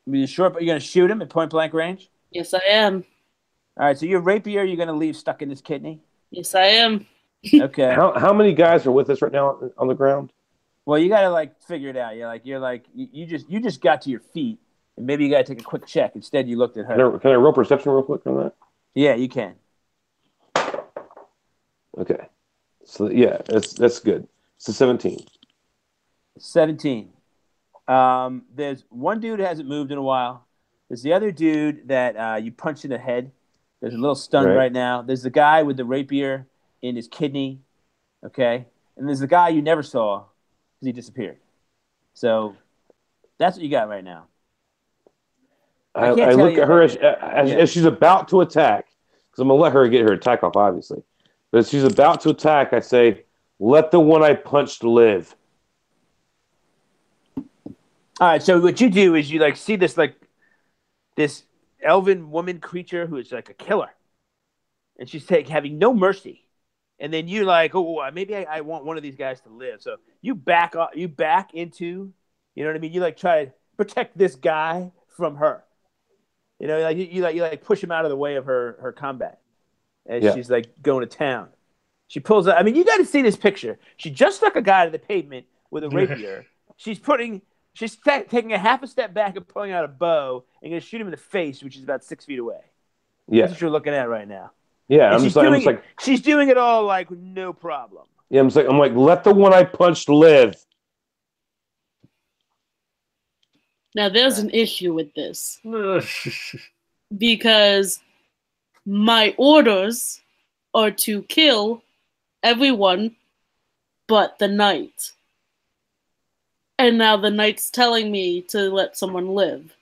You're gonna shoot him at point blank range? Yes, I am. All right, so your rapier you're gonna leave stuck in his kidney? Yes, I am. Okay. How many guys are with us right now on the ground? Well, you gotta figure it out. You just got to your feet, and maybe you gotta take a quick check. Instead, you looked at her. Can I roll perception real quick on that? Yeah, you can. Okay. So yeah, that's good. It's a 17. 17. There's one dude who hasn't moved in a while. There's the other dude that you punched in the head. There's a little stunned right now. There's the guy with the rapier in his kidney. Okay. And there's the guy you never saw because he disappeared. So that's what you got right now. I look at her as she's about to attack, because I'm going to let her get her attack off, obviously. But as she's about to attack, I say, let the one I punched live. All right, so what you do is you see this this elven woman creature who is like a killer, and she's having no mercy, and then you maybe I want one of these guys to live. So you back into, you know what I mean? You try to protect this guy from her. You push him out of the way of her combat as she's going to town. She pulls out. I mean, you got to see this picture. She just stuck a guy to the pavement with a rapier. She's taking a half a step back and pulling out a bow and going to shoot him in the face, which is about 6 feet away. Yeah. That's what you're looking at right now. Yeah. She's doing it all no problem. Yeah. I'm like, let the one I punched live. Now there's an issue with this. Because my orders are to kill everyone but the knight. And now the knight's telling me to let someone live.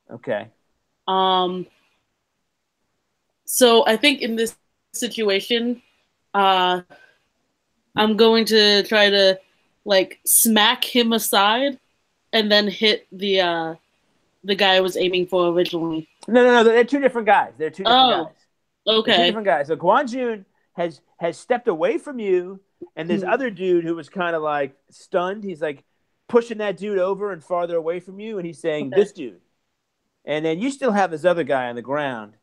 Okay. So I think in this situation, I'm going to try to smack him aside and then hit the guy I was aiming for originally. No. They're two different guys. They're two different guys. Okay. They're two different guys. So Guanjun has stepped away from you, and this other dude who was kind of stunned, he's pushing that dude over and farther away from you, and he's saying, this dude. and then you still have this other guy on the ground.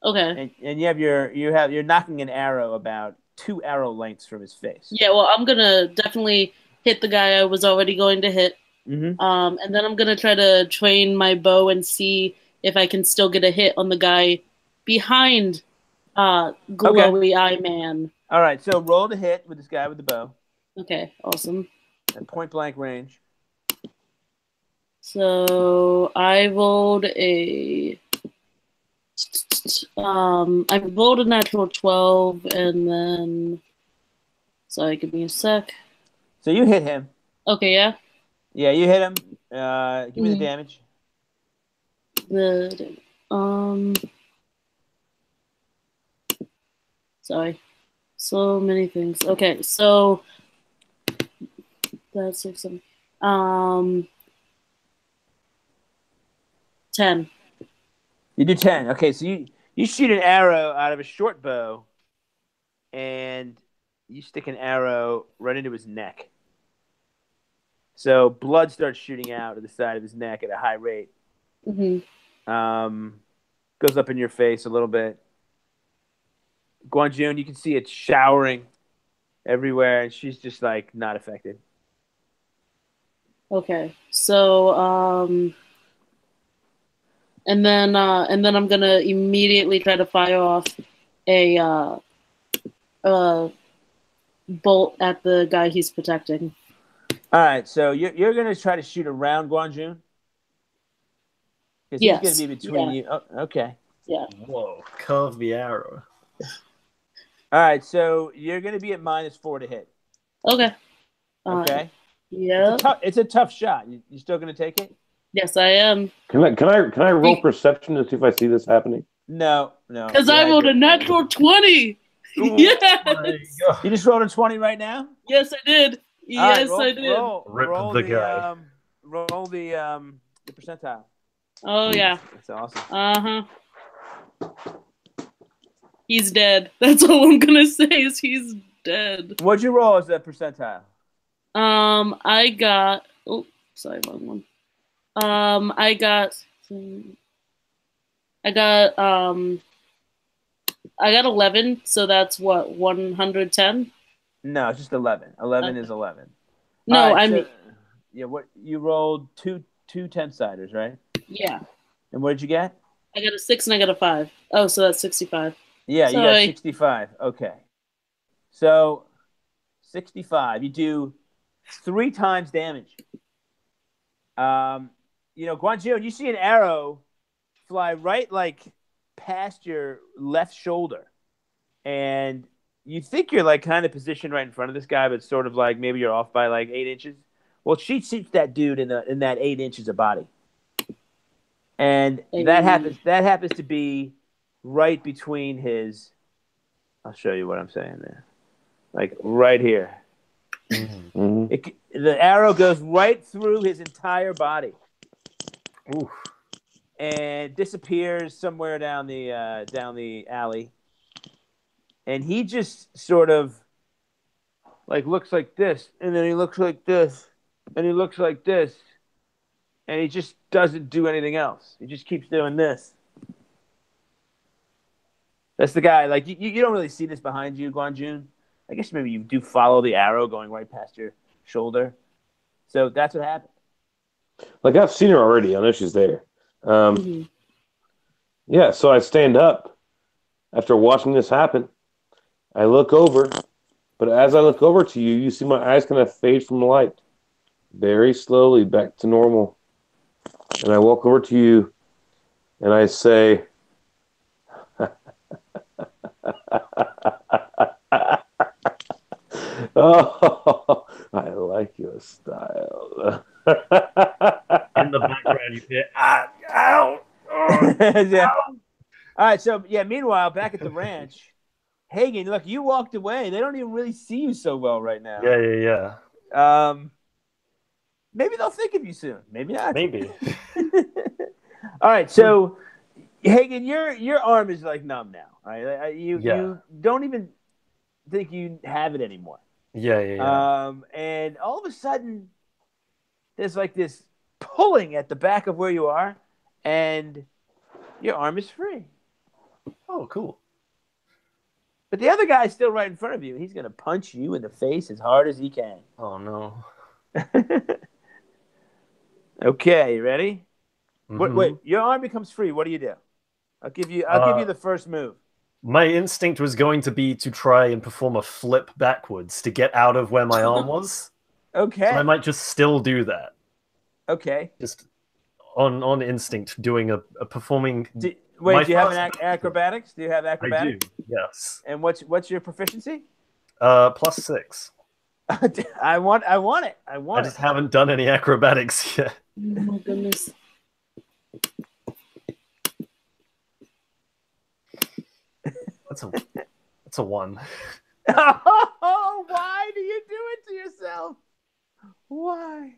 Okay. And you're knocking an arrow about 2 arrow lengths from his face. Yeah, well, I'm gonna definitely hit the guy I was already going to hit. Mm-hmm. And then I'm gonna try to train my bow and see if I can still get a hit on the guy behind Glowy Eye Man. All right, so roll to hit with this guy with the bow. Okay, awesome. At point blank range. So I rolled a a natural 12, and then sorry, give me a sec. So you hit him. Okay, yeah. Yeah, you hit him. Give me the damage. Sorry. So many things. Okay, so that's 6, 7. 10. You do 10. Okay, so you shoot an arrow out of a short bow, and you stick an arrow right into his neck. So blood starts shooting out of the side of his neck at a high rate. Mm-hmm. Goes up in your face a little bit. Guanjun, you can see it showering everywhere, and she's just like not affected. Okay, so and then I'm gonna immediately try to fire off a bolt at the guy he's protecting. All right, so you're gonna try to shoot around Guanjun? Because he's gonna be between you. Oh, okay. Yeah. Whoa! Curve the arrow. All right, so you're gonna be at -4 to hit. Okay. Okay. Yeah. It's a tough shot. You still gonna take it? Yes, I am. Can I roll perception to see if I see this happening? No. Because I rolled a natural 20. Yes. You just rolled a 20 right now? Yes, I did. Yes, I did. Roll the guy. Roll the percentile. Oh yeah. That's awesome. He's dead. That's all I'm gonna say is he's dead. What'd you roll as a percentile? I got. Oh, sorry, wrong one. I got 11, so that's what, 110? No, it's just 11. 11 is 11. No, right, I mean, yeah, what you rolled two 10-siders, right? Yeah. And what did you get? I got a 6 and I got a 5. Oh, so that's 65. Yeah, you got 65. Okay. So 65, you do 3 times damage. Guanjun, you see an arrow fly right like past your left shoulder, and you think you're like kind of positioned right in front of this guy, but sort of like maybe you're off by like 8 inches. Well, she shoots that dude in that 8 inches of body, and that happens to be right between his. I'll show you what I'm saying there, like right here. Mm-hmm. The arrow goes right through his entire body. Oof. And disappears somewhere down the alley. And he just sort of like looks like this, and then he looks like this, and he looks like this, and he just doesn't do anything else. He just keeps doing this. That's the guy. Like you don't really see this behind you, Guanjun. I guess maybe you do follow the arrow going right past your shoulder. So that's what happened. Like I've seen her already. I know she's there. Yeah, so I stand up after watching this happen. I look over, but as I look over to you, you see my eyes kind of fade from the light. Very slowly back to normal. And I walk over to you and I say, oh, I like your style. In the background, you hear, ow. Yeah. All right, so, yeah, meanwhile, back at the ranch, Hagen, look, you walked away. They don't even really see you so well right now. Yeah. Maybe they'll think of you soon. Maybe not. Maybe. All right, so, Hagen, your arm is, like, numb now. Right? You don't even think you have it anymore. Yeah. And all of a sudden, there's like this pulling at the back of where you are, and your arm is free. Oh, cool. But the other guy's still right in front of you. He's going to punch you in the face as hard as he can. Oh, no. Okay, you ready? Mm-hmm. Wait, your arm becomes free. What do you do? I'll give you the first move. My instinct was going to be to try and perform a flip backwards to get out of where my arm was. Okay. So I might just still do that. Okay. Just on instinct, doing a performing. Do you have an acrobatics? Do you have acrobatics? I do. Yes. And what's your proficiency? +6. I want it. I just haven't done any acrobatics yet. Oh my goodness. That's a 1. Oh, why do you do it to yourself? Why?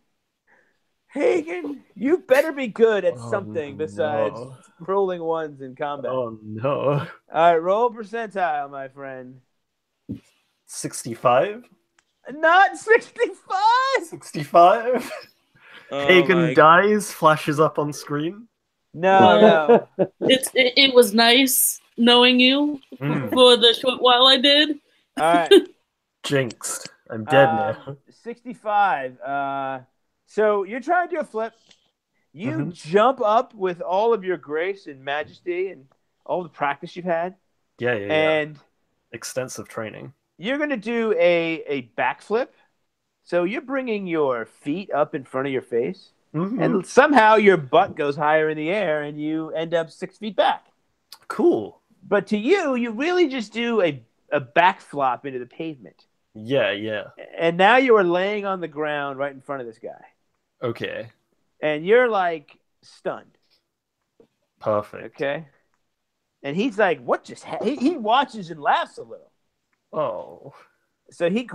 Hagen, you better be good at something besides rolling ones in combat. Oh, no. All right, roll percentile, my friend. 65? Not 65! 65? Hagen dies, flashes up on screen. No. It was nice knowing you for the short while I did. All right. Jinxed. I'm dead now. 65. So you're trying to do a flip. You jump up with all of your grace and majesty and all the practice you've had. Yeah. And extensive training. You're going to do a backflip. So you're bringing your feet up in front of your face. And somehow your butt goes higher in the air and you end up 6 feet back. Cool. But to you really just do a back flop into the pavement. Yeah. And now you are laying on the ground right in front of this guy. Okay. And you're like stunned. Perfect. Okay. And he's like, what just happened? He watches and laughs a little. Oh. So he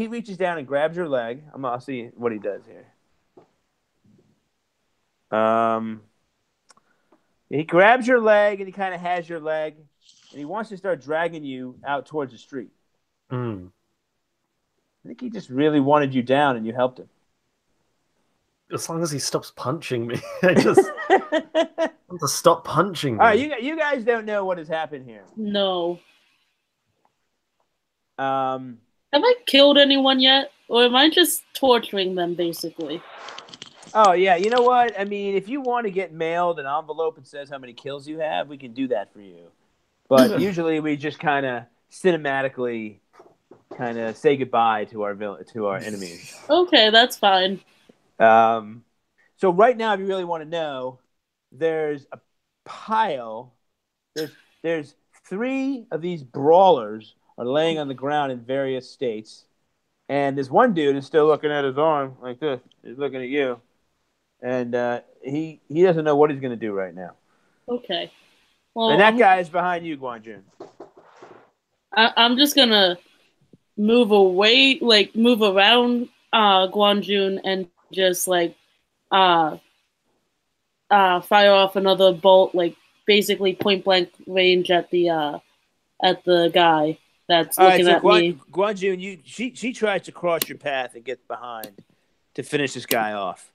reaches down and grabs your leg. I'll see what he does here. He grabs your leg and he kind of has your leg and he wants to start dragging you out towards the street. I think he just really wanted you down and you helped him. As long as he stops punching me. I just want to stop punching me. All right, you guys don't know what has happened here. No. Have I killed anyone yet? Or am I just torturing them, basically? Oh, yeah. You know what? I mean, if you want to get mailed an envelope that says how many kills you have, we can do that for you. But usually we just kind of cinematically say goodbye to our enemies. Okay, that's fine. So right now, if you really want to know, there's a pile. There's 3 of these brawlers are laying on the ground in various states. And this one dude is still looking at his arm like this. He's looking at you. And he doesn't know what he's going to do right now. Okay. Well, and that guy is behind you, Guanjun. I'm just going to move around Guanjun and just fire off another bolt, basically point blank range at the guy that's looking at me. Guanjun, she tries to cross your path and get behind to finish this guy off.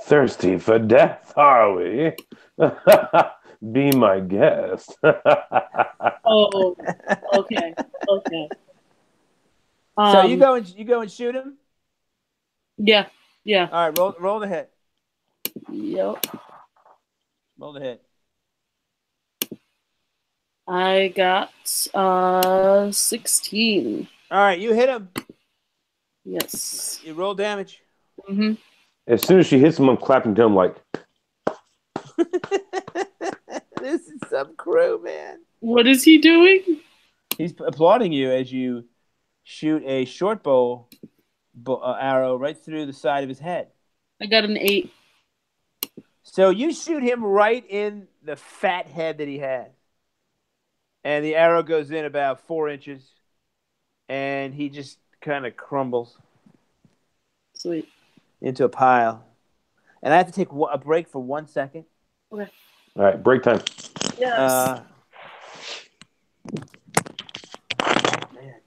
Thirsty for death, are we? Be my guest. Oh, okay. So you go and shoot him? Yeah. All right, roll the hit. Yep. Roll the hit. I got 16. All right, you hit him. Yes. You roll damage. As soon as she hits him, I'm clapping to him like. This is some crew, man. What is he doing? He's applauding you as you shoot a short bow arrow right through the side of his head. I got an 8. So you shoot him right in the fat head that he has. And the arrow goes in about 4 inches. And he just kind of crumbles. Sweet. Into a pile. And I have to take a break for 1 second. Okay. All right, break time. Yes. Man.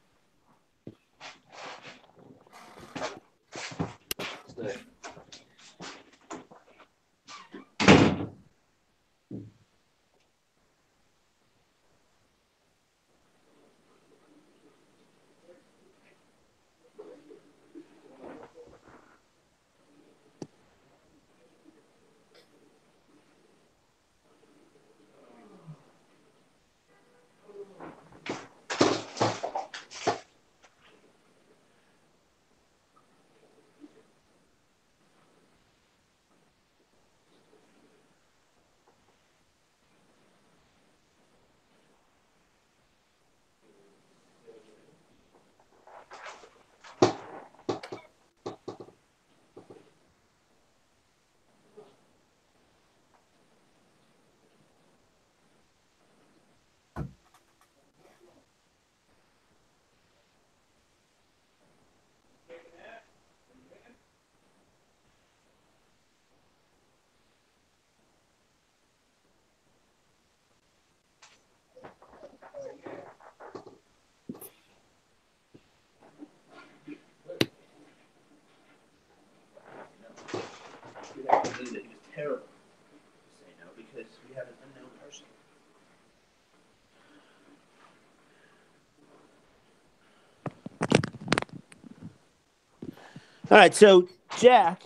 All right, so Jack,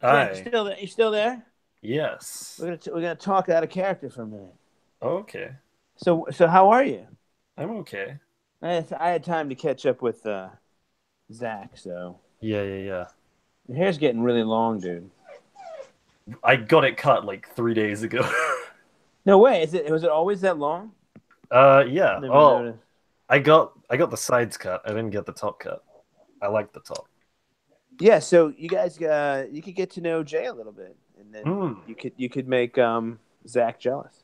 Hi. You still there? Yes. We're gonna talk out of character for a minute. Okay. So how are you? I'm okay. I had time to catch up with Zach. So Yeah. your hair's getting really long, dude. I got it cut like 3 days ago. No way. Was it always that long? Yeah. Never Oh, noticed. I got the sides cut. I didn't get the top cut. I like the top. Yeah. So you guys, you could get to know Jay a little bit, and then you could make Zach jealous.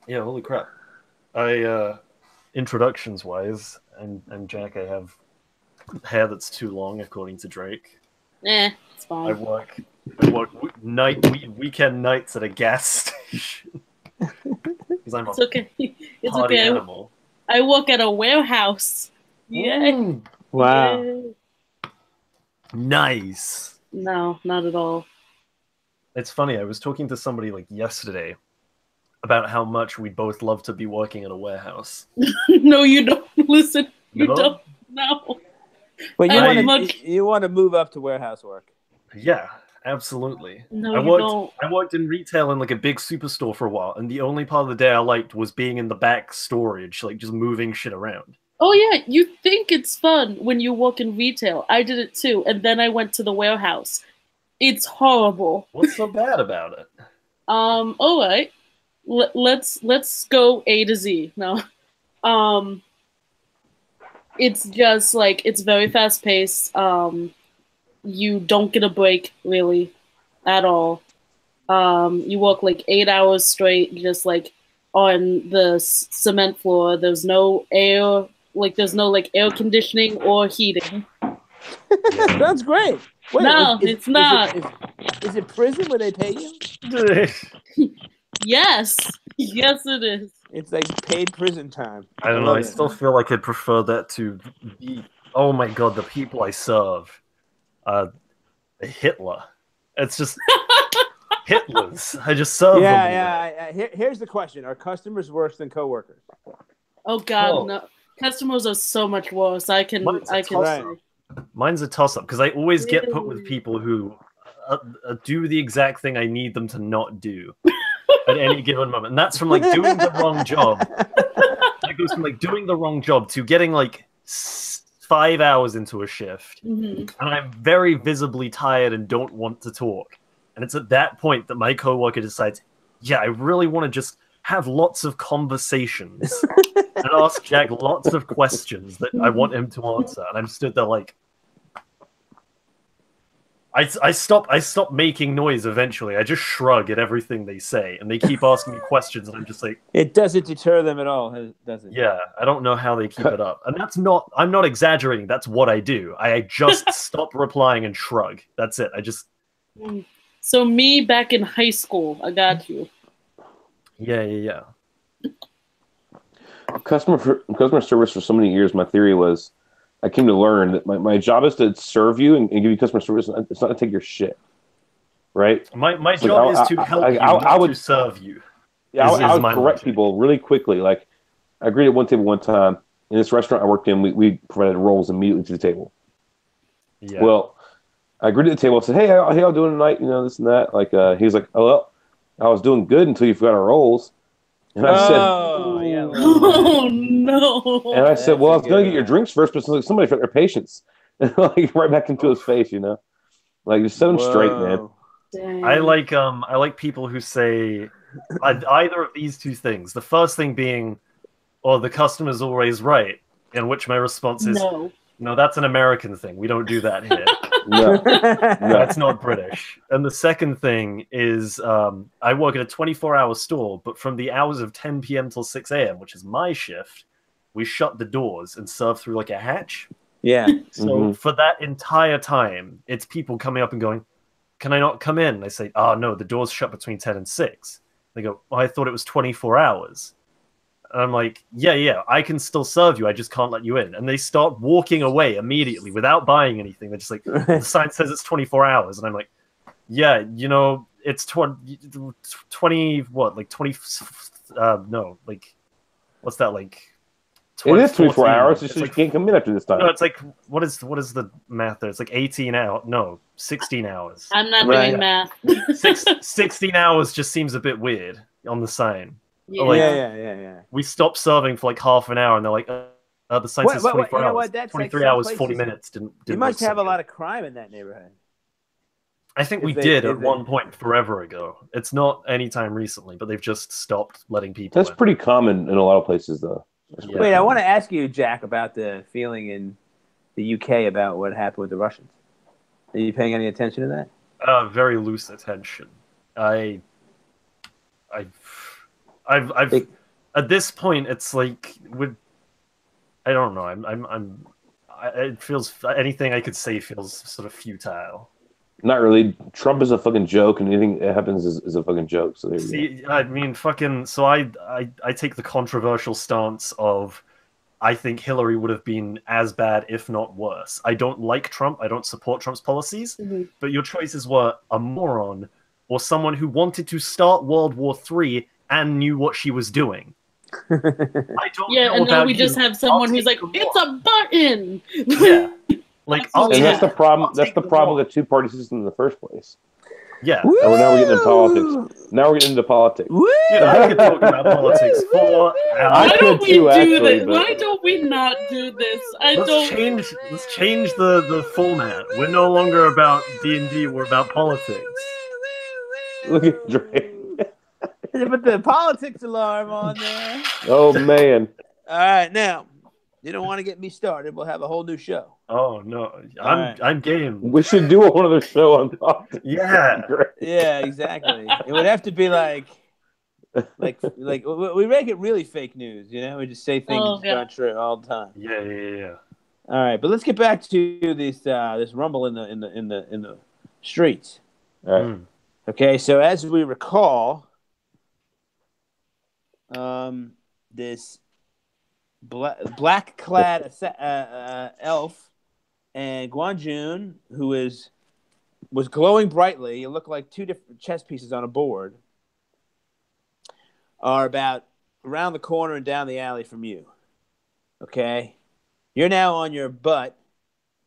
Yeah, holy crap. I introductions wise, and Jack, I have hair that's too long according to Drake. It's fine. I work weekend nights at a gas station. Because I'm It's okay. It's party okay. animal. I work at a warehouse. Yeah. Wow. Yay. Nice. No, not at all. It's funny, I was talking to somebody like yesterday about how much we both love to be working at a warehouse. No, you don't. Listen, you No? don't. No. But I- you want to move up to warehouse work. Yeah, absolutely. No, I you worked don't. I worked in retail in like a big superstore for a while, and the only part of the day I liked was being in the back storage, like just moving shit around. Oh yeah, you think it's fun when you work in retail. I did it too, and then I went to the warehouse. It's horrible. What's so bad about it? All right. Let's go A to Z. No. It's just like it's very fast paced. You don't get a break really at all. You work like 8 hours straight, just like on the cement floor. There's no air, there's no like air conditioning or heating. Sounds great. Wait, No, it's not. Is it prison where they pay you? Yes, yes, it is. It's like paid prison time. I don't know. love I it. still feel like I'd prefer that to be. Oh my god, the people I serve, Hitler. It's just Hitlers. I just serve them. Yeah. Here's the question: are customers worse than coworkers? Oh God, Whoa. no! Customers are so much worse. Mine's a toss-up because I always get put with people who do the exact thing I need them to not do at any given moment, and that's from like doing the wrong job. It goes from like doing the wrong job to getting like 5 hours into a shift, and I'm very visibly tired and don't want to talk. And it's at that point that my coworker decides, yeah, I really want to just have lots of conversations and ask Jack lots of questions that I want him to answer. And I'm stood there like, I stop making noise eventually. I just shrug at everything they say, and they keep asking me questions, and I'm just like, it doesn't deter them at all, does it? yeah, I don't know how they keep it up. And I'm not exaggerating. That's what I do. I just stop replying and shrug. That's it. I just. So me back in high school, I got you. Yeah. Customer service for so many years, my theory was, I came to learn that my job is to serve you and give you customer service. It's not to take your shit, right? My job is to help you, not to serve you. Yeah, I would correct people really quickly. Like, I agreed at one table one time in this restaurant I worked in. We provided rolls immediately to the table. Yeah. Well, I agreed at the table. I said, "Hey, how y'all doing tonight? You know, this and that." Like, he was like, "Oh, well, I was doing good until you forgot our rolls." And I said, "Oh no!" And I said, "Well, I was going to get your drinks first, but somebody forgot their patience." Like right back into his face, you know. Like, just set him straight, man. Dang. I like people who say either of these two things. The first thing being, "Oh, the customer's always right," in which my response is, "No, that's an American thing. We don't do that here." No, that's not British. And the second thing is, I work at a 24-hour store, but from the hours of 10 p.m. till 6 a.m., which is my shift, we shut the doors and serve through like a hatch. Yeah. So for that entire time, it's people coming up and going, "Can I not come in?" I say, "Oh, no, the door's shut between 10 and 6. They go, "Oh, I thought it was 24 hours. And I'm like, yeah, I can still serve you. I just can't let you in." And they start walking away immediately without buying anything. They're just like, "The sign says it's 24 hours. And I'm like, "Yeah, you know, it's 20, what, like 20, no, like, what's that, like It is 24 hours. It's So like, you can't come in after this time. no, it's like what is the math there? It's like 18 hours. No, 16 hours. I'm not doing math. 16 hours just seems a bit weird on the sign. Yeah. Like, yeah. We stopped serving for like half an hour, and they're like, the sign says 24 hours. What? That's 23 like hours, places, 40 minutes. Didn't you must have so a lot of crime in that neighborhood. I think we did at one point forever ago. It's not anytime recently, but they've just stopped letting people That's pretty common in a lot of places, though. Yeah. Wait, I want to ask you, Jack, about the feeling in the UK about what happened with the Russians. Are you paying any attention to that? Very loose attention. I've at this point, it's like I don't know. It feels anything I could say feels sort of futile. Not really. Trump is a fucking joke, and anything that happens is a fucking joke. So I mean, fucking. So I take the controversial stance of I think Hillary would have been as bad, if not worse. I don't like Trump. I don't support Trump's policies. But your choices were a moron or someone who wanted to start World War III and knew what she was doing. I don't know and now we just have someone who's like, it's a button. Yeah. Like, and that's the problem. That's the problem with the two-party system in the first place. Yeah. And now we're getting into politics. Now we're getting into politics. Dude, I could talk about politics for hours. Why don't we do this? Why don't we not do this? Let's change the format. We're no longer about D&D. We're about politics. Look at Drake. Put the politics alarm on there. Oh man! All right, now you don't want to get me started. We'll have a whole new show. Oh no, I'm game. We should do one other show on politics. Yeah, yeah, exactly. It would have to be like we make it really fake news. You know, we just say things that's not true all the time. Yeah. All right, but let's get back to this rumble in the streets. All right. Okay, so as we recall, this black-clad elf and Guanjun, who was glowing brightly, it looked like two different chess pieces on a board, are about around the corner and down the alley from you. Okay? You're now on your butt,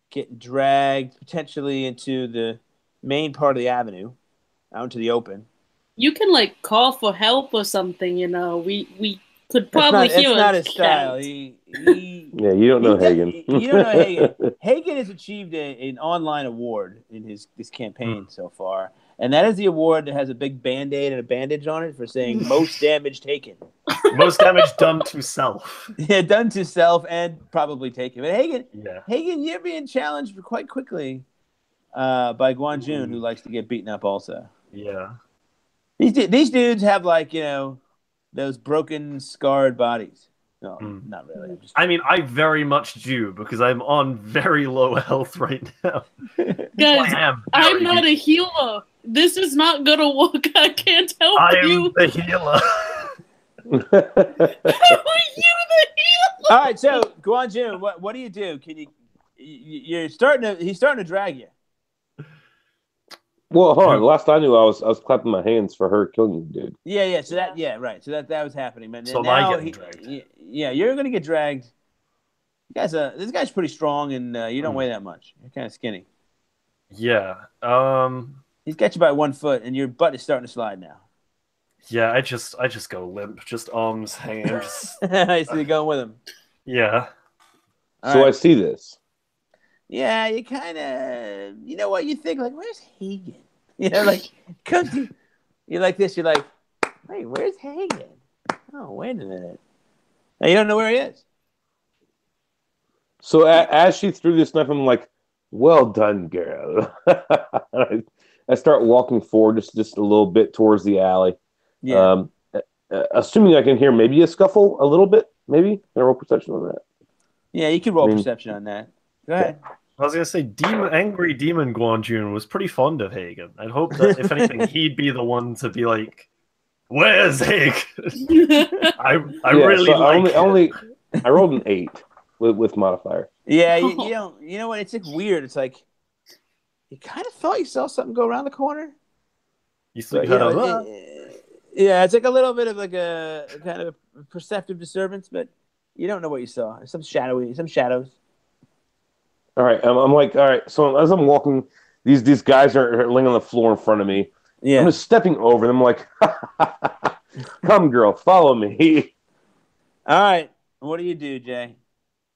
getting dragged potentially into the main part of the avenue, out into the open. You can call for help or something. You know, we could probably hear. That's not his style. Yeah, you don't know Hagen. You don't know Hagen. Hagen has achieved an online award in this campaign so far, and that is the award that has a big Band-Aid and a bandage on it for saying most damage taken. Most damage done to self. Yeah, done to self and probably taken. But Hagen, you're being challenged quite quickly by Guanjun, who likes to get beaten up also. Yeah. These dudes have those broken, scarred bodies. No, not really. I mean, I very much do because I'm on very low health right now. Guys, I'm not a healer. This is not gonna work. I can't help you. I'm the healer. All right, so Guanjun, what do you do? Can you? He's starting to drag you. Well, hold on. Last I knew, I was clapping my hands for her killing the dude. Yeah. So right. So that was happening, man. So now getting dragged. Yeah, you're gonna get dragged. This guy's pretty strong, and you don't weigh that much. You're kind of skinny. Yeah. He's got you by 1 foot, and your butt is starting to slide now. Yeah, I just go limp, just arms hanging. I see you going with him. Yeah. So I see this. Yeah, you kind of, you know what you think, where's Hagen? You know, come to, you're like this, you're like, wait, where's Hagen? Oh, wait a minute. Now you don't know where he is. So as she threw this knife, I'm like, well done, girl. I start walking forward just a little bit towards the alley. Yeah. Assuming I can hear maybe a scuffle a little bit, maybe. Can I roll perception on that? Yeah, you can roll perception on that. Go ahead. I was going to say, Angry Demon Guanjun was pretty fond of Hagen. I'd hope that, if anything, he'd be the one to be like, where's Hagen? I really like it. I rolled an 8 with modifier. Yeah, you don't, you know what? It's weird. It's like, you kind of thought you saw something go around the corner. You still yeah, it's like a little bit of a kind of a perceptive disturbance, but You don't know what you saw. Some shadows. All right, I'm like, all right. So as I'm walking, these guys are laying on the floor in front of me. Yeah. I'm just stepping over them. I'm like, come, girl, follow me. All right. What do you do, Jay?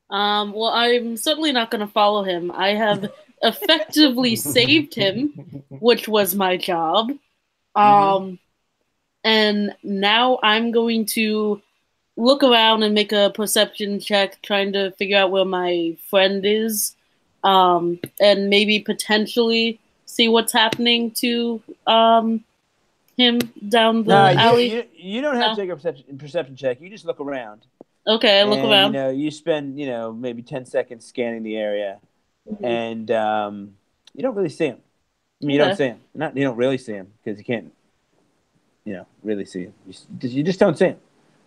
Well, I'm certainly not going to follow him. I have effectively saved him, which was my job. And now I'm going to look around and make a perception check, trying to figure out where my friend is, and maybe potentially see what's happening to him down the alley. You don't have to take a perception check. You just look around. Okay, I look around. You know, you spend maybe 10 seconds scanning the area, and you don't really see him. I mean, you don't see him. You don't really see him because you can't, really see him. You just don't see him.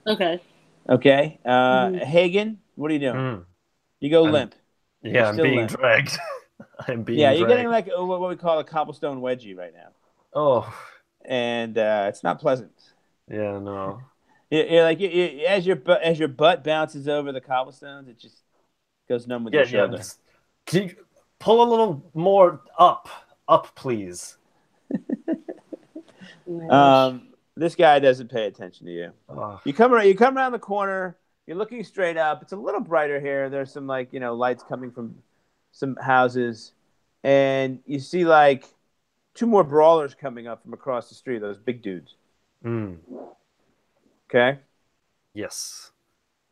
Okay. Okay. Hagen, what are you doing? You go limp. Yeah, I'm being dragged. I'm being you're dragged. getting like what we call a cobblestone wedgie right now. Oh. And it's not pleasant. Yeah, no. You're like as your butt bounces over the cobblestones, it just goes numb with your shoulder. Can you pull a little more up, please? This guy doesn't pay attention to you. Oh. You come around the corner. You're looking straight up. It's a little brighter here. There's some lights coming from some houses, and you see like 2 more brawlers coming up from across the street. Those big dudes. Okay. Yes.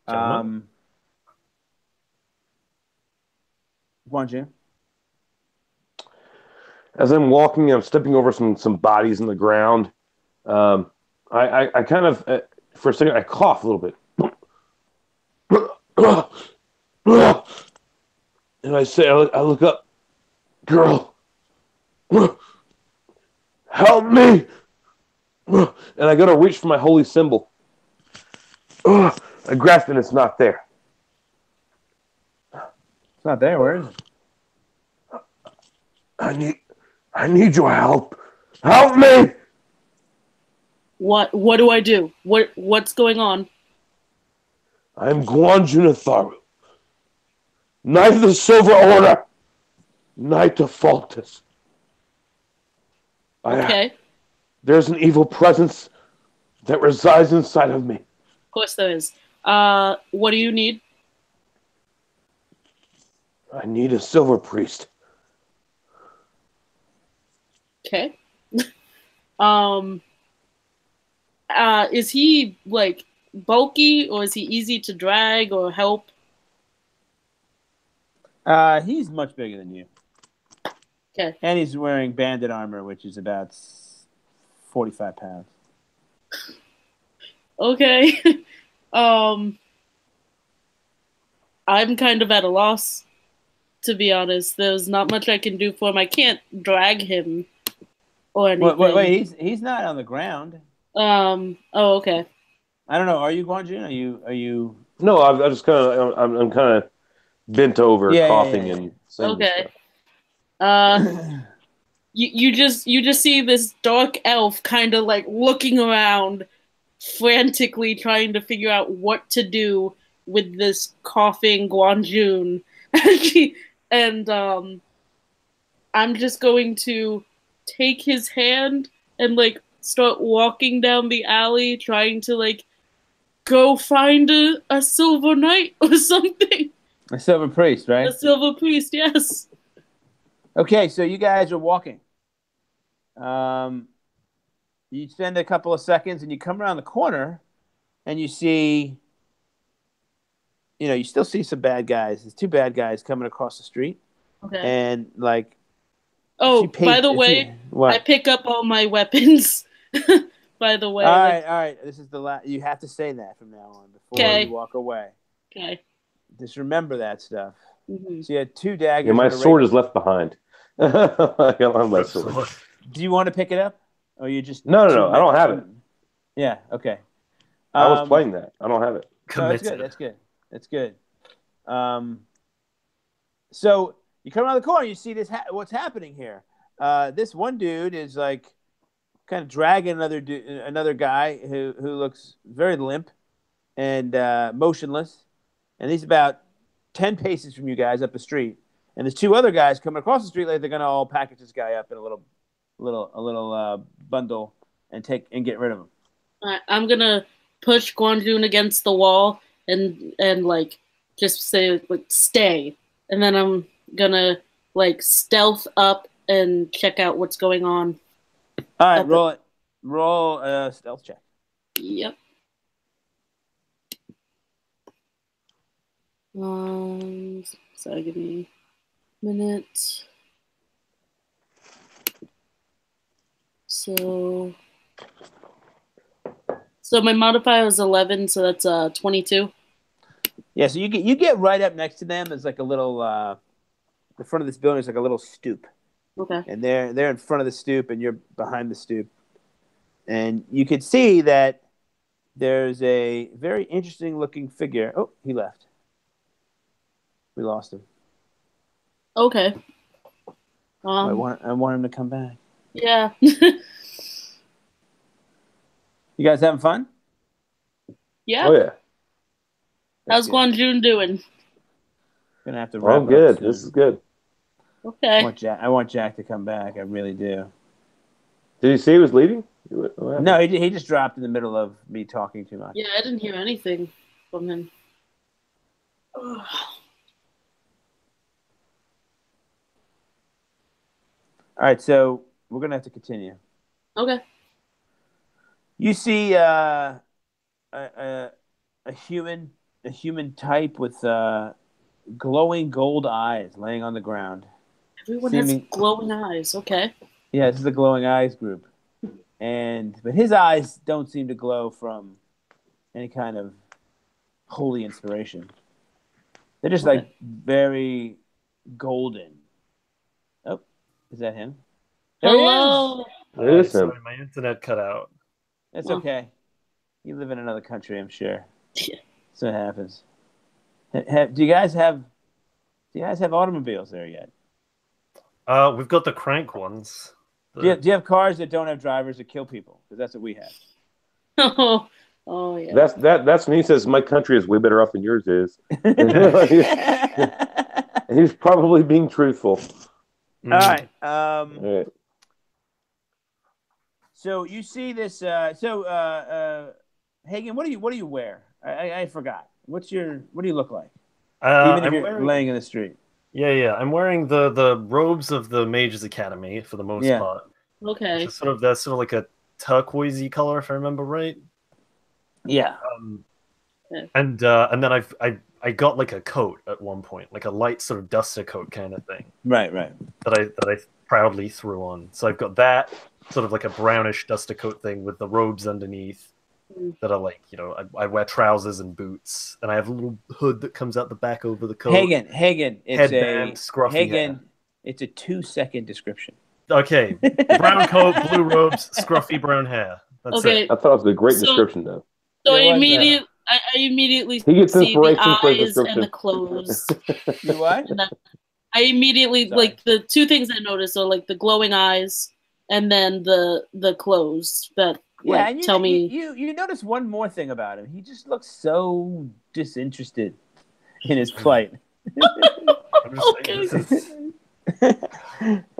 Guan Jun. As I'm walking, I'm stepping over some bodies in the ground. I kind of for a second I cough a little bit, and I say, I look up, girl, help me, and I go to reach for my holy symbol. I grasp it and it's not there. It's not there. Where is it? I need your help. Help me! What do I do? What's going on? I'm Guan Junatharu, Knight of the Silver Order, Knight of Faltus. Okay. There's an evil presence that resides inside of me. Of course there is. What do you need? I need a silver priest. Okay. Is he like bulky, or is he easy to drag or help? He's much bigger than you. Okay. And he's wearing bandit armor, which is about 45 pounds. Okay. I'm kind of at a loss, to be honest. There's not much I can do for him. I can't drag him or anything. Wait, he's not on the ground. Oh, okay. I don't know. Are you Guan Jun? Are you? No, I just kind of I'm kind of bent over, coughing and saying okay. You just see this dark elf kind of like looking around, frantically trying to figure out what to do with this coughing Guan Jun. And I'm just going to take his hand and like start walking down the alley, trying to like go find a silver knight or something. A silver priest, right? A silver priest, yes. Okay, so you guys are walking. You spend a couple of seconds and you come around the corner and you see, you still see some bad guys. There's 2 bad guys coming across the street. Okay. And like, by the way, I pick up all my weapons. By the way. All right. This is the last. You have to say that from now on before you walk away. Okay. Just remember that stuff. Mm-hmm. So you had 2 daggers. Yeah, my sword is left behind. I got my sword. Do you want to pick it up, or you just? No. I don't have it. Yeah. Okay. I was playing that. I don't have it. No, that's good. So you come around the corner, you see this. What's happening here? This one dude is like kind of dragging another guy who looks very limp and motionless, and he's about 10 paces from you guys up the street. And there's two other guys coming across the street. Like they're gonna all package this guy up in a little bundle and get rid of him. All right, I'm gonna push Guanjun against the wall and like just say like stay, and then I'm gonna like stealth up and check out what's going on. All right, roll it. Roll a stealth check. Yep. So give me a minute. So my modifier is 11, so that's 22. Yeah, so you get right up next to them. There's like a little the front of this building is like a little stoop. Okay. And they're in front of the stoop, and you're behind the stoop, and you could see that there's a very interesting looking figure. Oh, he left. We lost him. Okay. I want him to come back. Yeah. You guys having fun? Yeah. Oh yeah. How's Guanjun doing? Gonna have to wrap Oh, good. This is good. Okay. I want Jack to come back. I really do. Did you see he was leaving? No, he just dropped in the middle of me talking too much. Yeah, I didn't hear anything from him. All right, so we're gonna have to continue. Okay. You see a human type with glowing gold eyes laying on the ground. Everyone has glowing eyes. Okay. Yeah, this is the glowing eyes group, but his eyes don't seem to glow from any kind of holy inspiration. They're just like very golden. Oh, is that him? Hello. It is him. Sorry, my internet cut out. That's okay. You live in another country, I'm sure. Yeah. So it happens. Do you guys have automobiles there yet? We've got the crank ones. Do you have cars that don't have drivers that kill people? Because that's what we have. Oh yeah. That's when he says my country is way better off than yours is. And he's probably being truthful. All right. All right. So you see this. Hagen, what do you wear? I forgot. What do you look like? Even if you're laying in the street. Yeah. I'm wearing the robes of the Mages Academy for the most part. Okay. That's sort of like a turquoisey color, if I remember right. Yeah. And then I got like a coat at one point, like a light sort of duster coat kind of thing. Right. That I proudly threw on. So I've got that sort of like a brownish duster coat thing with the robes underneath. That are like, I wear trousers and boots, and I have a little hood that comes out the back over the coat. Hagen, it's headband, scruffy hair. It's a 2-second description. Okay, brown coat, blue robes, scruffy brown hair. That's it. I thought it was a great description, though. So I immediately he gets see the inspiration for eyes and the clothes. You what? I immediately like the two things I noticed are like the glowing eyes and then the clothes that. Yeah, and tell me. You notice one more thing about him. He just looks so disinterested in his plight. Okay.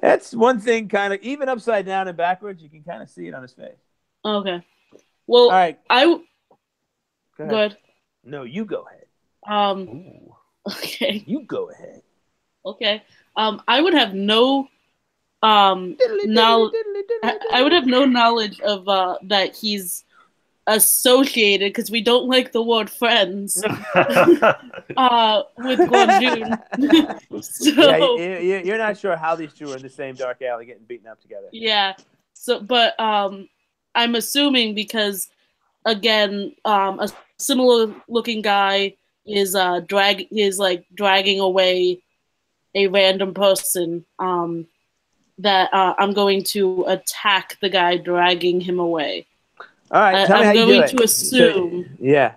That's one thing, kind of even upside down and backwards. You can kind of see it on his face. Okay. Well, all right. Go ahead. No, you go ahead. Okay. You go ahead. Okay. I would have no knowledge. I would have no knowledge of that he's associated because we don't like the word friends with Guanjun. So you're not sure how these two are in the same dark alley getting beaten up together. Yeah. So, but I'm assuming because again, a similar looking guy is dragging away a random person. That I'm going to attack the guy dragging him away. All right, tell me how you do it. I'm going to assume. Yeah,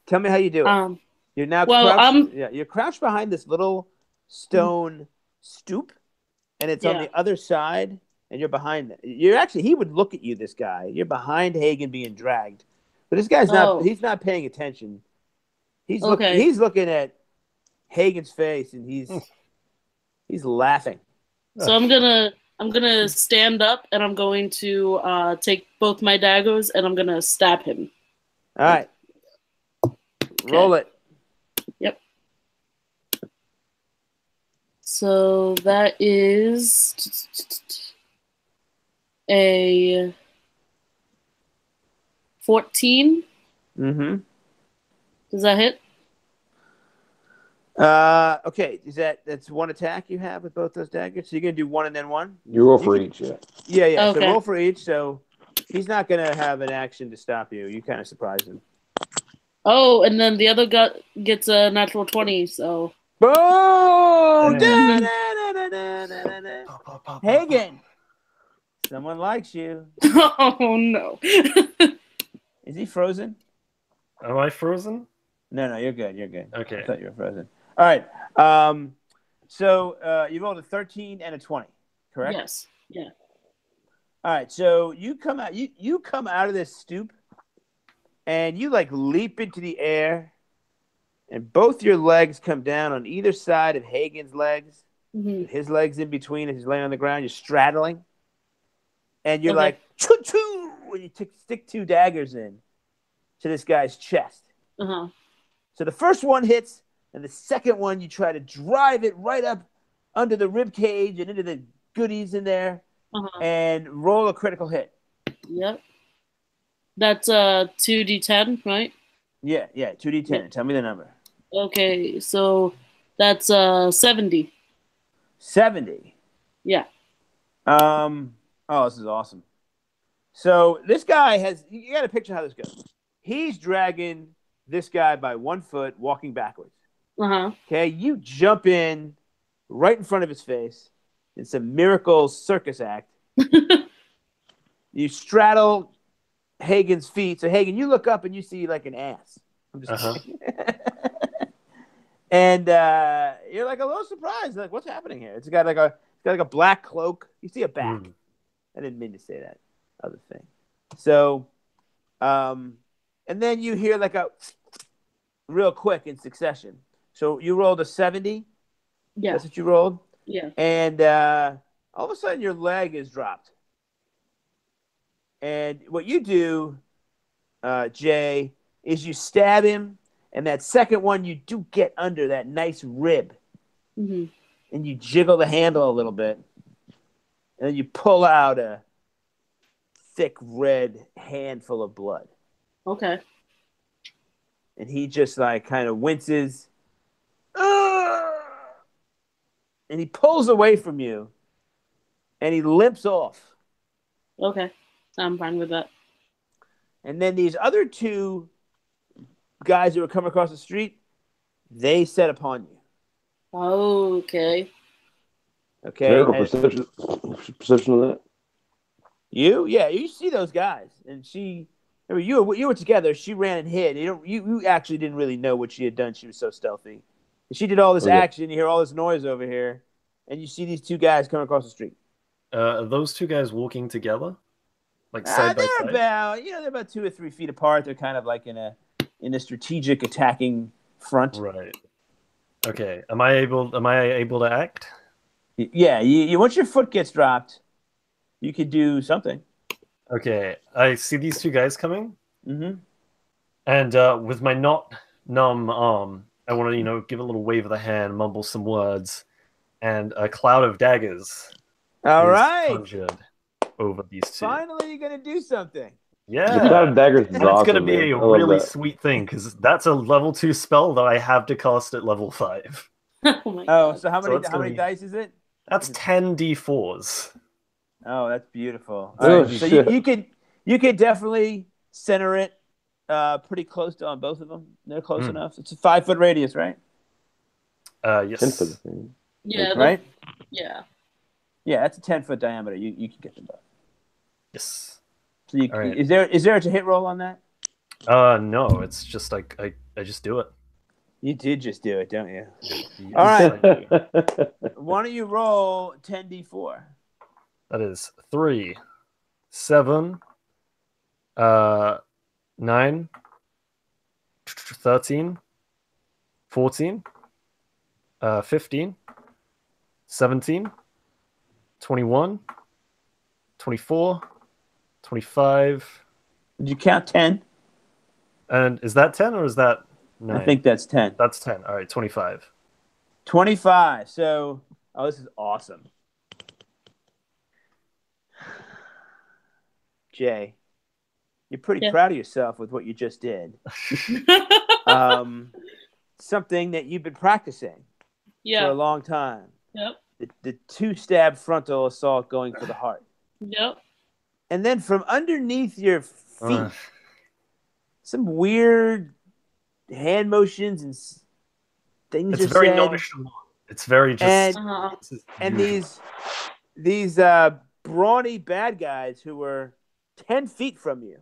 tell me how you do it. You're now crouched. You're crouched behind this little stone stoop, and it's on the other side, and you're behind it. He would look at you. This guy, you're behind Hagen being dragged, but this guy's not. He's not paying attention He's Okay. He's looking at Hagen's face, and he's laughing. So I'm gonna stand up, and I'm going to take both my daggers, and I'm gonna stab him. All right. Roll it. Yep. So that is a 14. Mm-hmm. Does that hit? Okay. That's one attack you have with both those daggers? So you're gonna do one and then one? You roll for each, yeah. Yeah. Okay. So roll for each. So he's not gonna have an action to stop you. You kind of surprise him. Oh, and then the other guy gets a natural 20. So. Boom! Damn. Hagen, someone likes you. Oh no. Is he frozen? Am I frozen? No, you're good. You're good. Okay. I thought you were frozen. All right. So you rolled a 13 and a 20, correct? Yes. Yeah. All right. So you come out. You come out of this stoop, and you like leap into the air, and both your legs come down on either side of Hagen's legs. Mm-hmm. His legs in between as he's laying on the ground. You're straddling, and you're Okay. like choo-choo when you stick two daggers in to this guy's chest. Uh-huh. So the first one hits, and the second one you try to drive it right up under the rib cage and into the goodies in there, and roll a critical hit. Yep. That's 2d10, right? Yeah, 2d10. Yep. Tell me the number. Okay, so that's 70. 70. Yeah. Oh, this is awesome. So this guy you got to picture how this goes. He's dragging this guy by 1 foot, walking backwards. Uh-huh. Okay, you jump in right in front of his face. It's a miracle circus act. You straddle Hagen's feet. So Hagen, you look up and you see like an ass. I'm just kidding. And you're like a little surprised. Like, what's happening here? It's got like a black cloak. You see a back. I didn't mean to say that other thing. So, and then you hear like a real quick in succession. So you rolled a 70. Yeah. That's what you rolled? Yeah. And all of a sudden your leg is dropped. And what you do, Jay, is you stab him. And that second one, you do get under that nice rib. Mm-hmm. And you jiggle the handle a little bit. And then you pull out a thick red handful of blood. Okay. And he just like kind of winces. And he pulls away from you. And he limps off. Okay. I'm fine with that. And then these other two guys who were coming across the street, they set upon you. Oh, okay. Okay. Terrible perception of that. You see those guys, and you were together. She ran and hid. You actually didn't really know what she had done. She was so stealthy. And she did all this action. You hear all this noise over here, and you see these two guys coming across the street. Are those two guys walking together, like side by side? They're about 2 or 3 feet apart. They're kind of like in a strategic attacking front. Right. Okay. Am I able to act? Yeah. You once your foot gets dropped, you could do something. Okay. I see these two guys coming. Mm-hmm. And with my not numb arm, I want to give a little wave of the hand, mumble some words, and a cloud of daggers. All right. Conjured over these two. Finally, you're gonna do something. Yeah. The cloud of daggers is awesome. It's going to be a really that. sweet thing, because that's a level 2 spell that I have to cast at level 5. So how many dice is it? That's 10 d4s. Oh, that's beautiful. Oh, right. So you could definitely center it pretty close on both of them. They're close enough. It's a 5-foot radius, right? Yes. 10 foot. Yeah. Right? Yeah. Yeah, that's a 10-foot diameter. You can get them both. Yes. So right. Is there a hit roll on that? No, it's just like I just do it. You did just do it, don't you? Yes, all right. Why don't you roll 10d4? That is 3, 7, 9, 13, 14, 15, 17, 21, 24, 25. Did you count 10? And is that 10 or is that 9? I think that's 10. That's 10. All right, 25. 25. So, oh, this is awesome. Jay, you're pretty proud of yourself with what you just did. Something that you've been practicing for a long time. Yep. The two-stab frontal assault going for the heart. Yep. And then from underneath your feet, some weird hand motions and things. It's very nonchalant. It's very just. And these brawny bad guys who were 10 feet from you,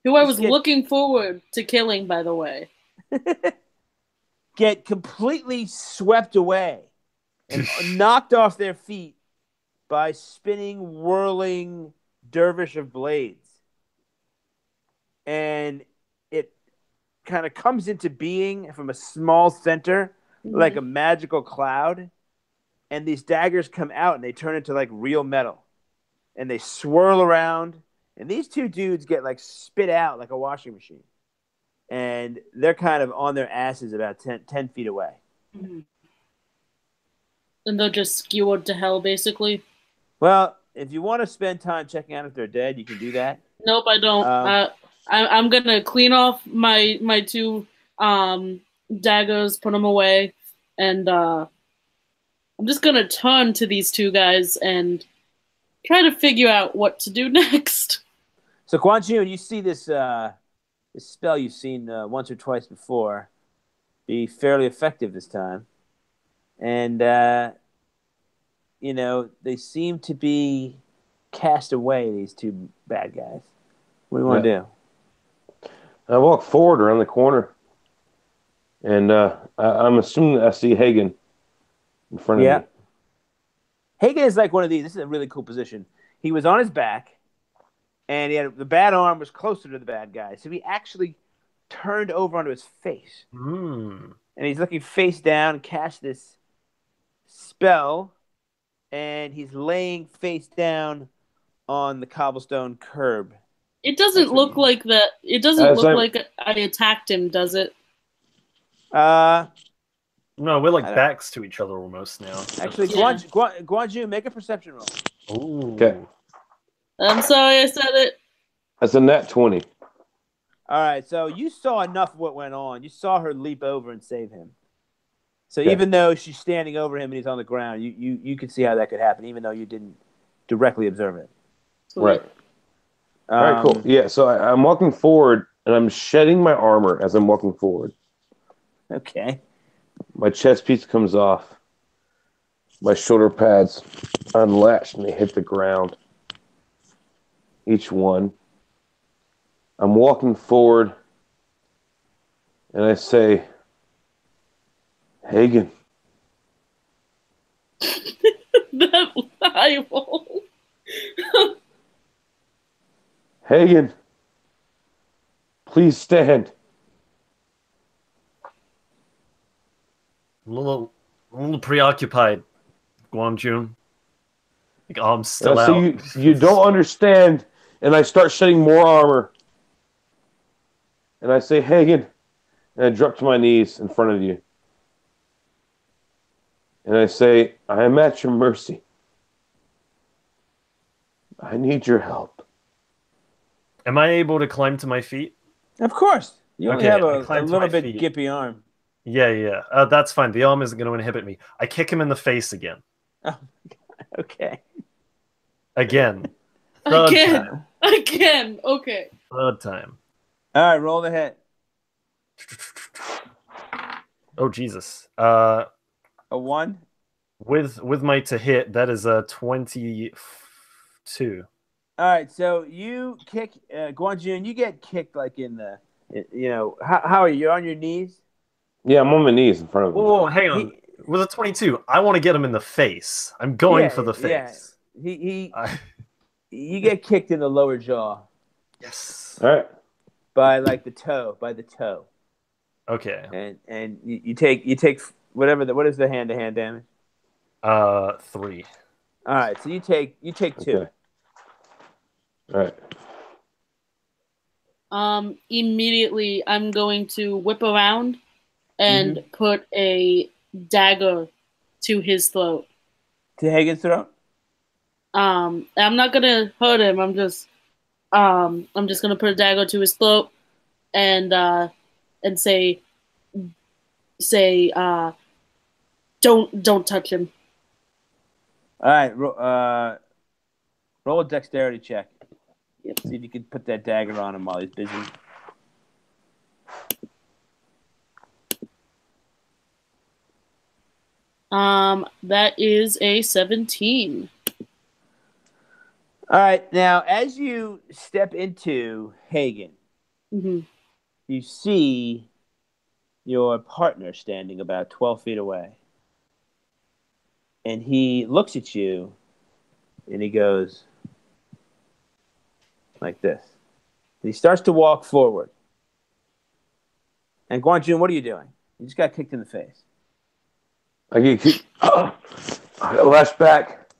who I was looking forward to killing, by the way, get completely swept away and knocked off their feet by spinning, whirling dervish of blades. And it kind of comes into being from a small center, like a magical cloud. And these daggers come out and they turn into like real metal. And they swirl around. And these two dudes get like spit out like a washing machine. And they're kind of on their asses about 10 feet away. Mm-hmm. And they're just skewered to hell, basically. Well, if you want to spend time checking out if they're dead, you can do that. Nope, I don't. I'm gonna clean off my two daggers, put them away, and I'm just gonna turn to these two guys and try to figure out what to do next. So, Guan Jun, you see this this spell you've seen once or twice before be fairly effective this time. And, you know, they seem to be cast away, these two bad guys. What do you want to do? I walk forward around the corner, and I'm assuming that I see Hagen in front of me. Hagen is like one of these. This is a really cool position. He was on his back, and he had the bad arm was closer to the bad guy. So he actually turned over onto his face. And he's looking face down, cast this spell, and he's laying face down on the cobblestone curb. It doesn't look like that. It doesn't look like I attacked him, does it? No, we're like backs to each other almost now. Actually, Guan Jun, make a perception roll. Ooh. Okay. I'm sorry I said it. That's a nat 20. All right, so you saw enough of what went on. You saw her leap over and save him. So even though she's standing over him and he's on the ground, you could see how that could happen, even though you didn't directly observe it. Right. All right, cool. Yeah, so I'm walking forward, and I'm shedding my armor as I'm walking forward. Okay. My chest piece comes off. My shoulder pads unlatch, and they hit the ground. Each one. I'm walking forward, and I say, Hagen. That I won't. Hagen, please stand. A little preoccupied, Guan Jun. Like arms still out. So you don't understand, and I start shedding more armor. And I say, Hagen, and I drop to my knees in front of you. And I say, I am at your mercy. I need your help. Am I able to climb to my feet? Of course. You only have a little bit feet. gippy arm. Yeah. That's fine. The arm isn't going to inhibit me. I kick him in the face again. Oh, okay. Again. Again. Okay. Third time. All right, roll the hit. Oh, Jesus. A 1? With my to hit, that is a 22. All right, so you kick Guan Jun. You get kicked like in the, how are you? You're on your knees? Yeah, I'm on my knees in front of him. Whoa, hang on. With a 22, I want to get him in the face. I'm going for the face. Yeah. You get kicked in the lower jaw. Yes. All right. By the toe. Okay. And you take what is the hand-to-hand damage? 3. All right, so you take 2. Okay. All right. Immediately I'm going to whip around and put a dagger to his throat. To Hagen's throat? I'm not gonna hurt him. I'm just gonna put a dagger to his throat and say don't touch him. All right, roll a dexterity check. Yep. See if you can put that dagger on him while he's busy. That is a 17. All right, now as you step into Hagen, you see your partner standing about 12 feet away. And he looks at you and he goes like this. And he starts to walk forward. And Guanjun, what are you doing? You just got kicked in the face. I get kicked. I lash back.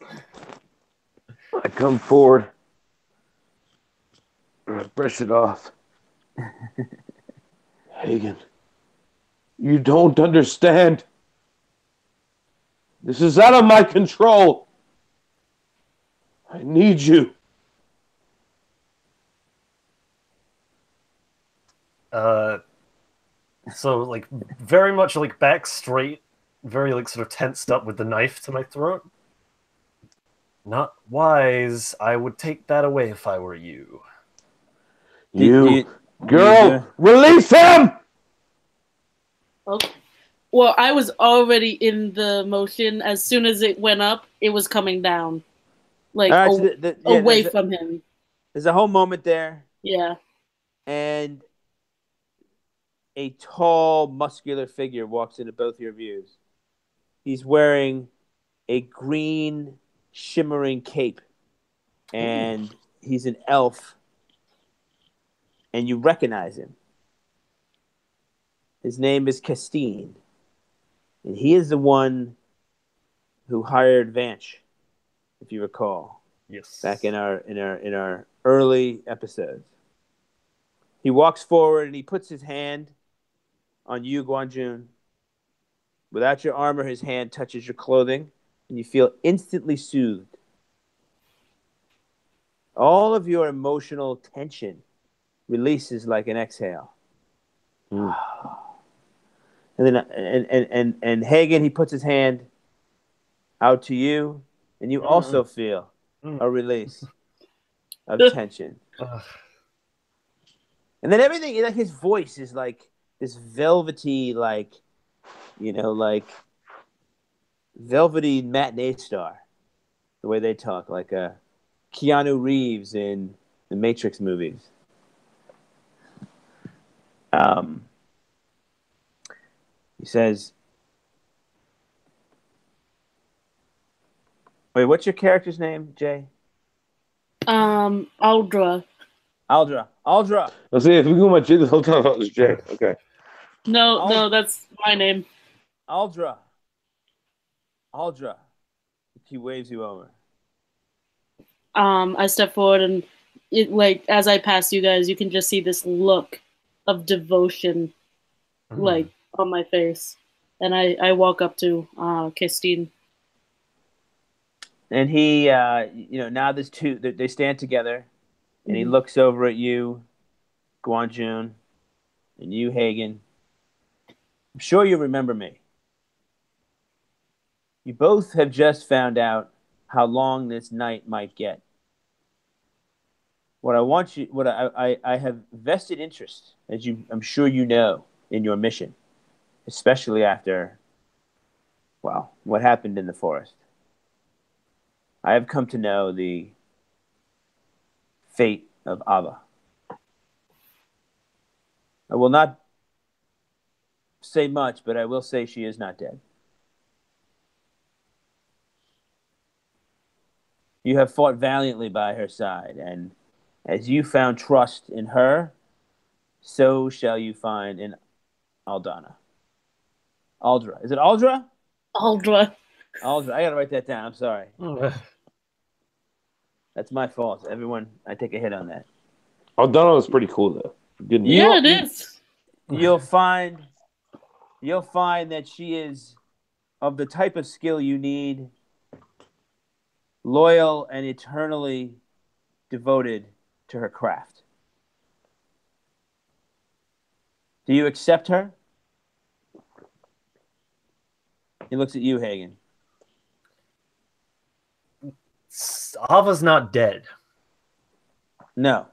I come forward. And I brush it off. Hagen, you don't understand. This is out of my control. I need you. So like very much like back straight, very like sort of tensed up with the knife to my throat. Not wise. I would take that away if I were you. Girl, release him! Okay. Well, I was already in the motion. As soon as it went up, it was coming down, like away from him. There's a whole moment there. Yeah. And a tall, muscular figure walks into both your views. He's wearing a green, shimmering cape, and he's an elf, and you recognize him. His name is Castine, and he is the one who hired Vanch, if you recall. Yes. Back in our early episodes. He walks forward and he puts his hand on you, Guanjun. Without your armor, his hand touches your clothing, and you feel instantly soothed. All of your emotional tension releases like an exhale. And then and Hagen, he puts his hand out to you, and you also feel a release of tension. And then everything, like his voice is like this velvety, like velvety matinee star. The way they talk, like Keanu Reeves in the Matrix movies. He says, wait, what's your character's name, Jay? Aldra. Let's see if we go my Jay this whole time about this Jay. Okay. No, that's my name. Aldra. He waves you over. I step forward and as I pass you guys, you can just see this look of devotion like on my face. And I walk up to Christine. And he now there's two, they stand together, and he looks over at you, Guanjun, and you, Hagen. I'm sure you remember me. You both have just found out how long this night might get. What I have vested interest, as I'm sure you know, in your mission, especially after, what happened in the forest. I have come to know the fate of Ava. I will not say much, but I will say she is not dead. You have fought valiantly by her side, and as you found trust in her, so shall you find in Aldana. Aldra. Is it Aldra? Aldra. Aldra. I gotta write that down. I'm sorry. That's my fault. Everyone, I take a hit on that. Aldana was pretty cool though. Good name. Yeah, it is. You'll find that she is of the type of skill you need, loyal and eternally devoted to her craft. Do you accept her? He looks at you, Hagen. Ava's not dead. No.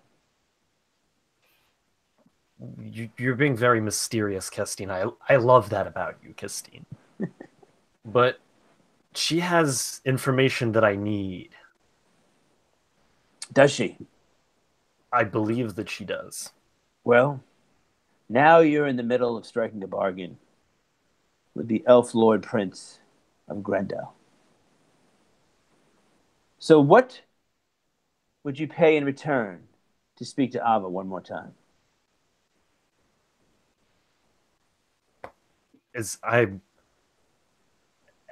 You're being very mysterious, Kestine. I love that about you, Kestine. But she has information that I need. Does she? I believe that she does. Well, now you're in the middle of striking a bargain with the Elf Lord Prince of Grendel. So what would you pay in return to speak to Ava one more time?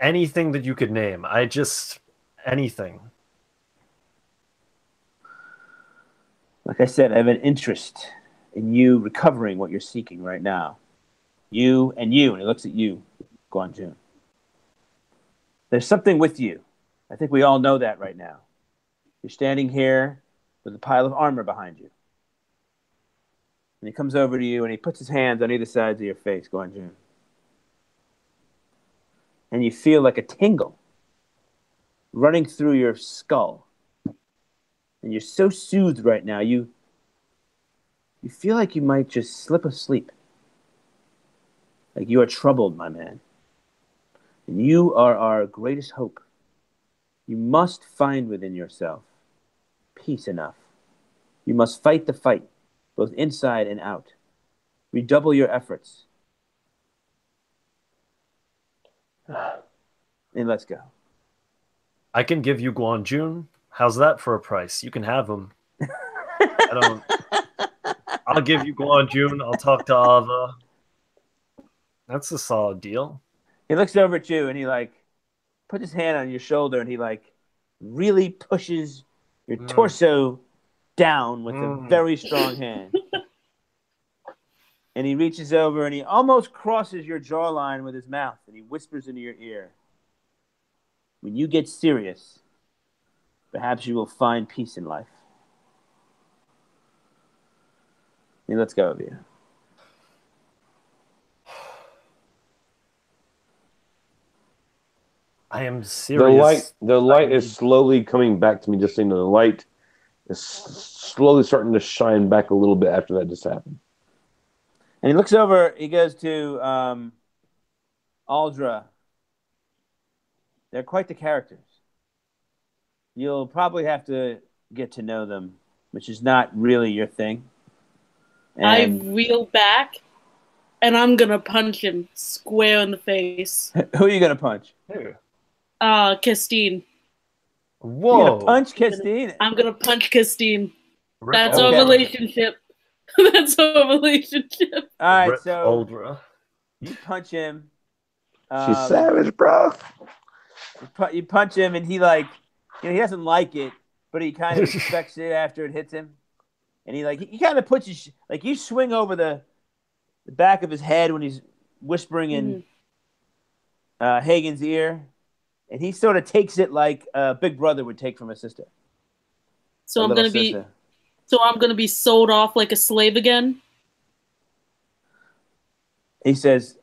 Anything that you could name. Anything. Like I said, I have an interest in you recovering what you're seeking right now. You, and he looks at you, Guanjun. There's something with you. I think we all know that right now. You're standing here with a pile of armor behind you. And he comes over to you and he puts his hands on either sides of your face, Guanjun. And you feel like a tingle running through your skull. And you're so soothed right now, you feel like you might just slip asleep. Like you are troubled, my man. And you are our greatest hope. You must find within yourself peace enough. You must fight the fight, both inside and out. Redouble your efforts. And let's go. I can give you Guanjun. How's that for a price? You can have him. I'll give you Guanjun. I'll talk to Ava. That's a solid deal. He looks over at you and he puts his hand on your shoulder and he really pushes your torso down with a very strong hand. And he reaches over and he almost crosses your jawline with his mouth and he whispers into your ear, when you get serious, perhaps you will find peace in life. He lets go of you. I am serious. The light is slowly coming back to me. Just so you know, the light is slowly starting to shine back a little bit after that just happened. And he looks over. He goes to Aldra. They're quite the characters. You'll probably have to get to know them, which is not really your thing. And I reel back, and I'm gonna punch him square in the face. Who are you gonna punch? Who? Kestine. Whoa! You're gonna punch Kestine? I'm gonna punch Kestine. That's our relationship. That's our relationship. All right, so Aldra. You punch him. She's savage, bro. You punch him, and he he doesn't like it, but he kind of expects it after it hits him. And he kind of puts his, you swing over the back of his head when he's whispering in Hagen's ear, and he sort of takes it like a big brother would take from a sister. So I'm gonna be sold off like a slave again. He says,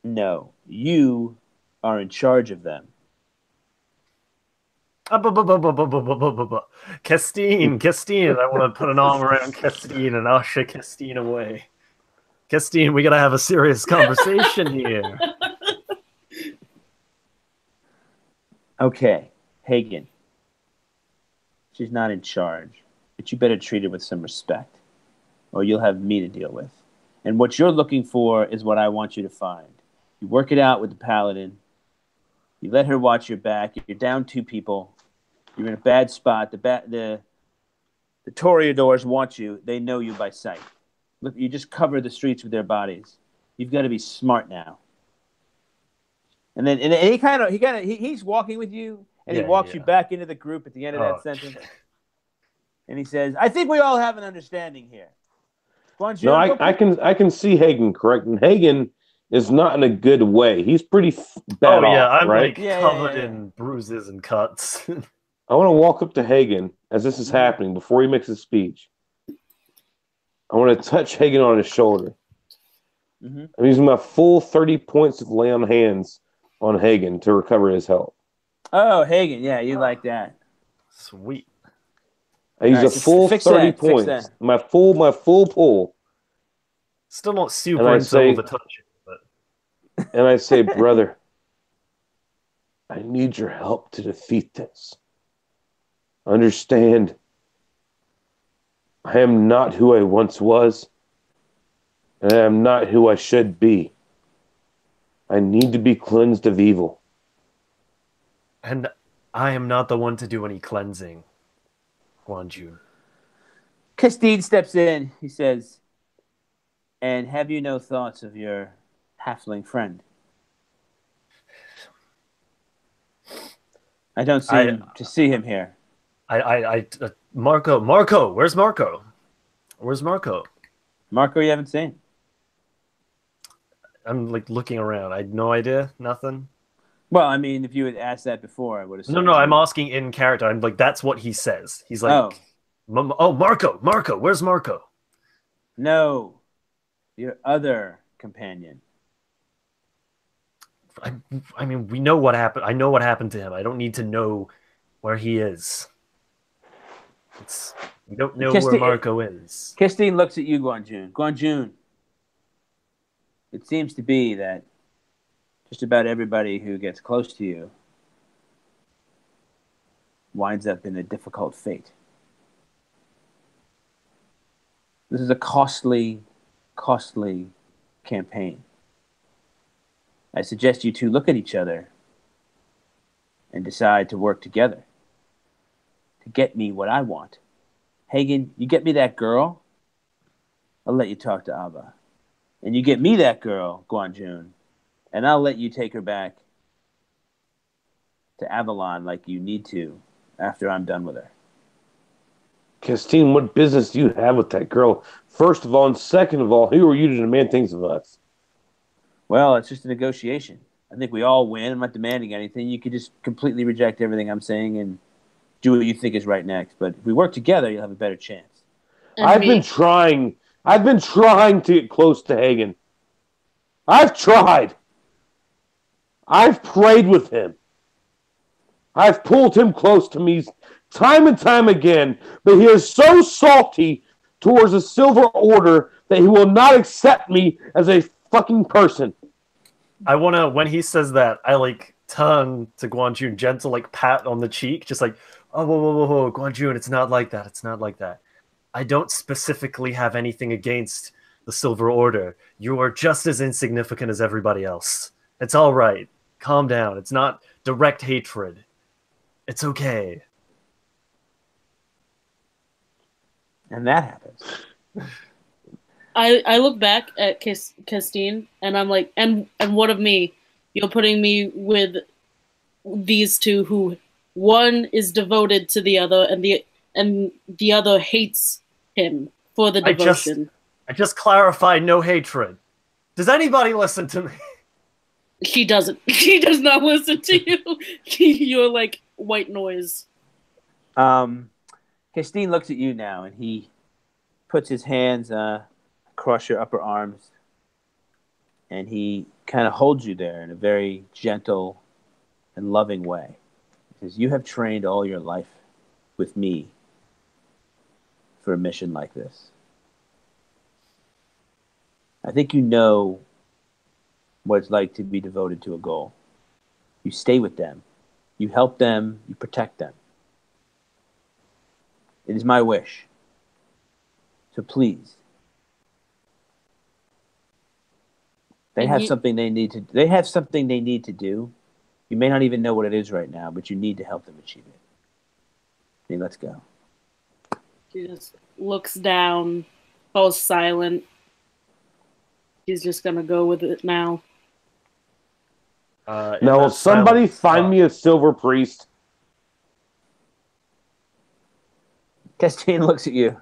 "No, you are in charge of them." Kestine, I want to put an arm around Kestine and usher Kestine away. Kestine, we gotta have a serious conversation here. Okay, Hagen. She's not in charge, but you better treat her with some respect, or you'll have me to deal with. And what you're looking for is what I want you to find. You work it out with the paladin. You let her watch your back. You're down 2 people. You're in a bad spot. The Toreadors want you. They know you by sight. Look, you just cover the streets with their bodies. You've got to be smart now. And then he's walking with you, and he walks you back into the group at the end of that sentence. And he says, "I think we all have an understanding here." No, I can see Hagen correct, and Hagen is not in a good way. He's pretty bad off, I'm right? like covered in bruises and cuts. I want to walk up to Hagen as this is happening before he makes his speech. I want to touch Hagen on his shoulder. I'm using my full 30 points of lay on hands on Hagen to recover his health. Oh, Hagen, yeah, you like that. Sweet. I use a full 30 points. My full pull. Still not super into the touch. But... And I say, brother, I need your help to defeat this. Understand, I am not who I once was, and I am not who I should be. I need to be cleansed of evil. And I am not the one to do any cleansing, Guanjun. Castine steps in. He says, "And have you no thoughts of your halfling friend?" I don't seem to see him here. Marco, where's Marco? Where's Marco? Marco, you haven't seen. I'm like looking around. I had no idea, nothing. Well, I mean, if you had asked that before, I would have said. No, I'm asking in character. I'm like, that's what he says. He's like, Marco, where's Marco? No, your other companion. I mean, we know what happened. I know what happened to him. I don't need to know where he is. We don't know where Marco is. Castine looks at you, Guanjun. Guanjun, it seems to be that just about everybody who gets close to you winds up in a difficult fate. This is a costly campaign. I suggest you two look at each other and decide to work together to get me what I want. Hagen, you get me that girl, I'll let you talk to Ava. And you get me that girl, Guanjun, and I'll let you take her back to Avalon like you need to after I'm done with her. Castine, what business do you have with that girl? First of all, and second of all, who are you to demand things of us? Well, it's just a negotiation. I think we all win. I'm not demanding anything. You could just completely reject everything I'm saying and do what you think is right next. But if we work together, you'll have a better chance. I've been trying to get close to Hagen. I've tried. I've prayed with him. I've pulled him close to me time and time again, but he is so salty towards the Silver Order that he will not accept me as a fucking person. I want to, when he says that, I like turn to Guanjun, gentle like pat on the cheek, just like, oh, whoa, Guanjun, it's not like that. It's not like that. I don't specifically have anything against the Silver Order. You are just as insignificant as everybody else. It's all right. Calm down. It's not direct hatred. It's okay. And that happens. I look back at Castine and I'm like, and what of me? You're putting me with these two who one is devoted to the other and the other hates him for the devotion. I just clarified no hatred. Does anybody listen to me? She doesn't. She does not listen to you. You're like white noise. Castine looks at you now and he puts his hands across your upper arms and he kind of holds you there in a very gentle and loving way. He says, "You have trained all your life with me for a mission like this. I think you know what it's like to be devoted to a goal. You stay with them. You help them. You protect them. It is my wish. So please." They have something they need to. They have something they need to do. You may not even know what it is right now, but you need to help them achieve it. Okay, let's go. She just looks down, falls silent. he's just gonna go with it now. Now, will somebody find me a silver priest? Castine looks at you.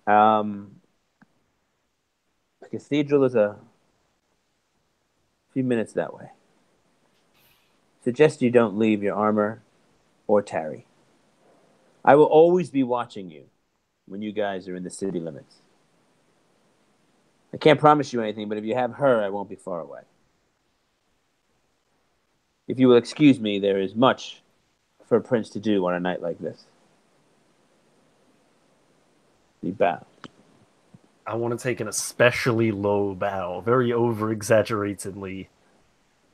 The cathedral is a few minutes that way. Suggest you don't leave your armor or tarry. I will always be watching you when you guys are in the city limits. I can't promise you anything, but if you have her, I won't be far away. If you will excuse me, there is much for a prince to do on a night like this. He bowed. I want to take an especially low bow, very over-exaggeratedly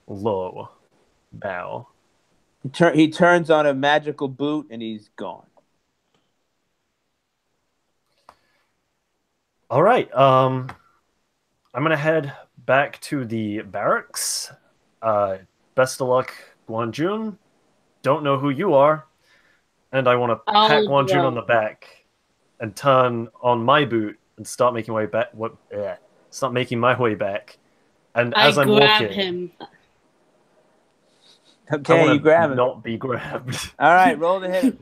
low bow. He turns on a magical boot and he's gone. All right. I'm gonna head back to the barracks. Best of luck, Guanjun. Don't know who you are, and I want to pat Guanjun on the back and turn on my boot and start making my way back. Start making my way back. And as I'm grab walking, him. Okay, you grab him. Not be grabbed. All right, roll to hit him.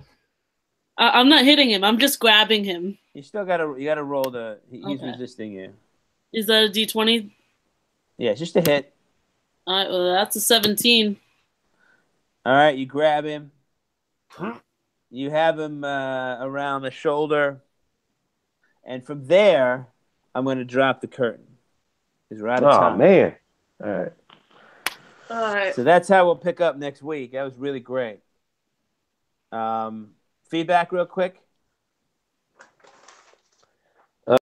I'm not hitting him. I'm just grabbing him. You still gotta roll the. He's resisting you. Is that a D20? Yeah, it's just a hit. All right, well, that's a 17. All right, you grab him. You have him around the shoulder. And from there, I'm going to drop the curtain. Because we're out of time. Oh, man. All right. All right. So that's how we'll pick up next week. That was really great. Feedback real quick.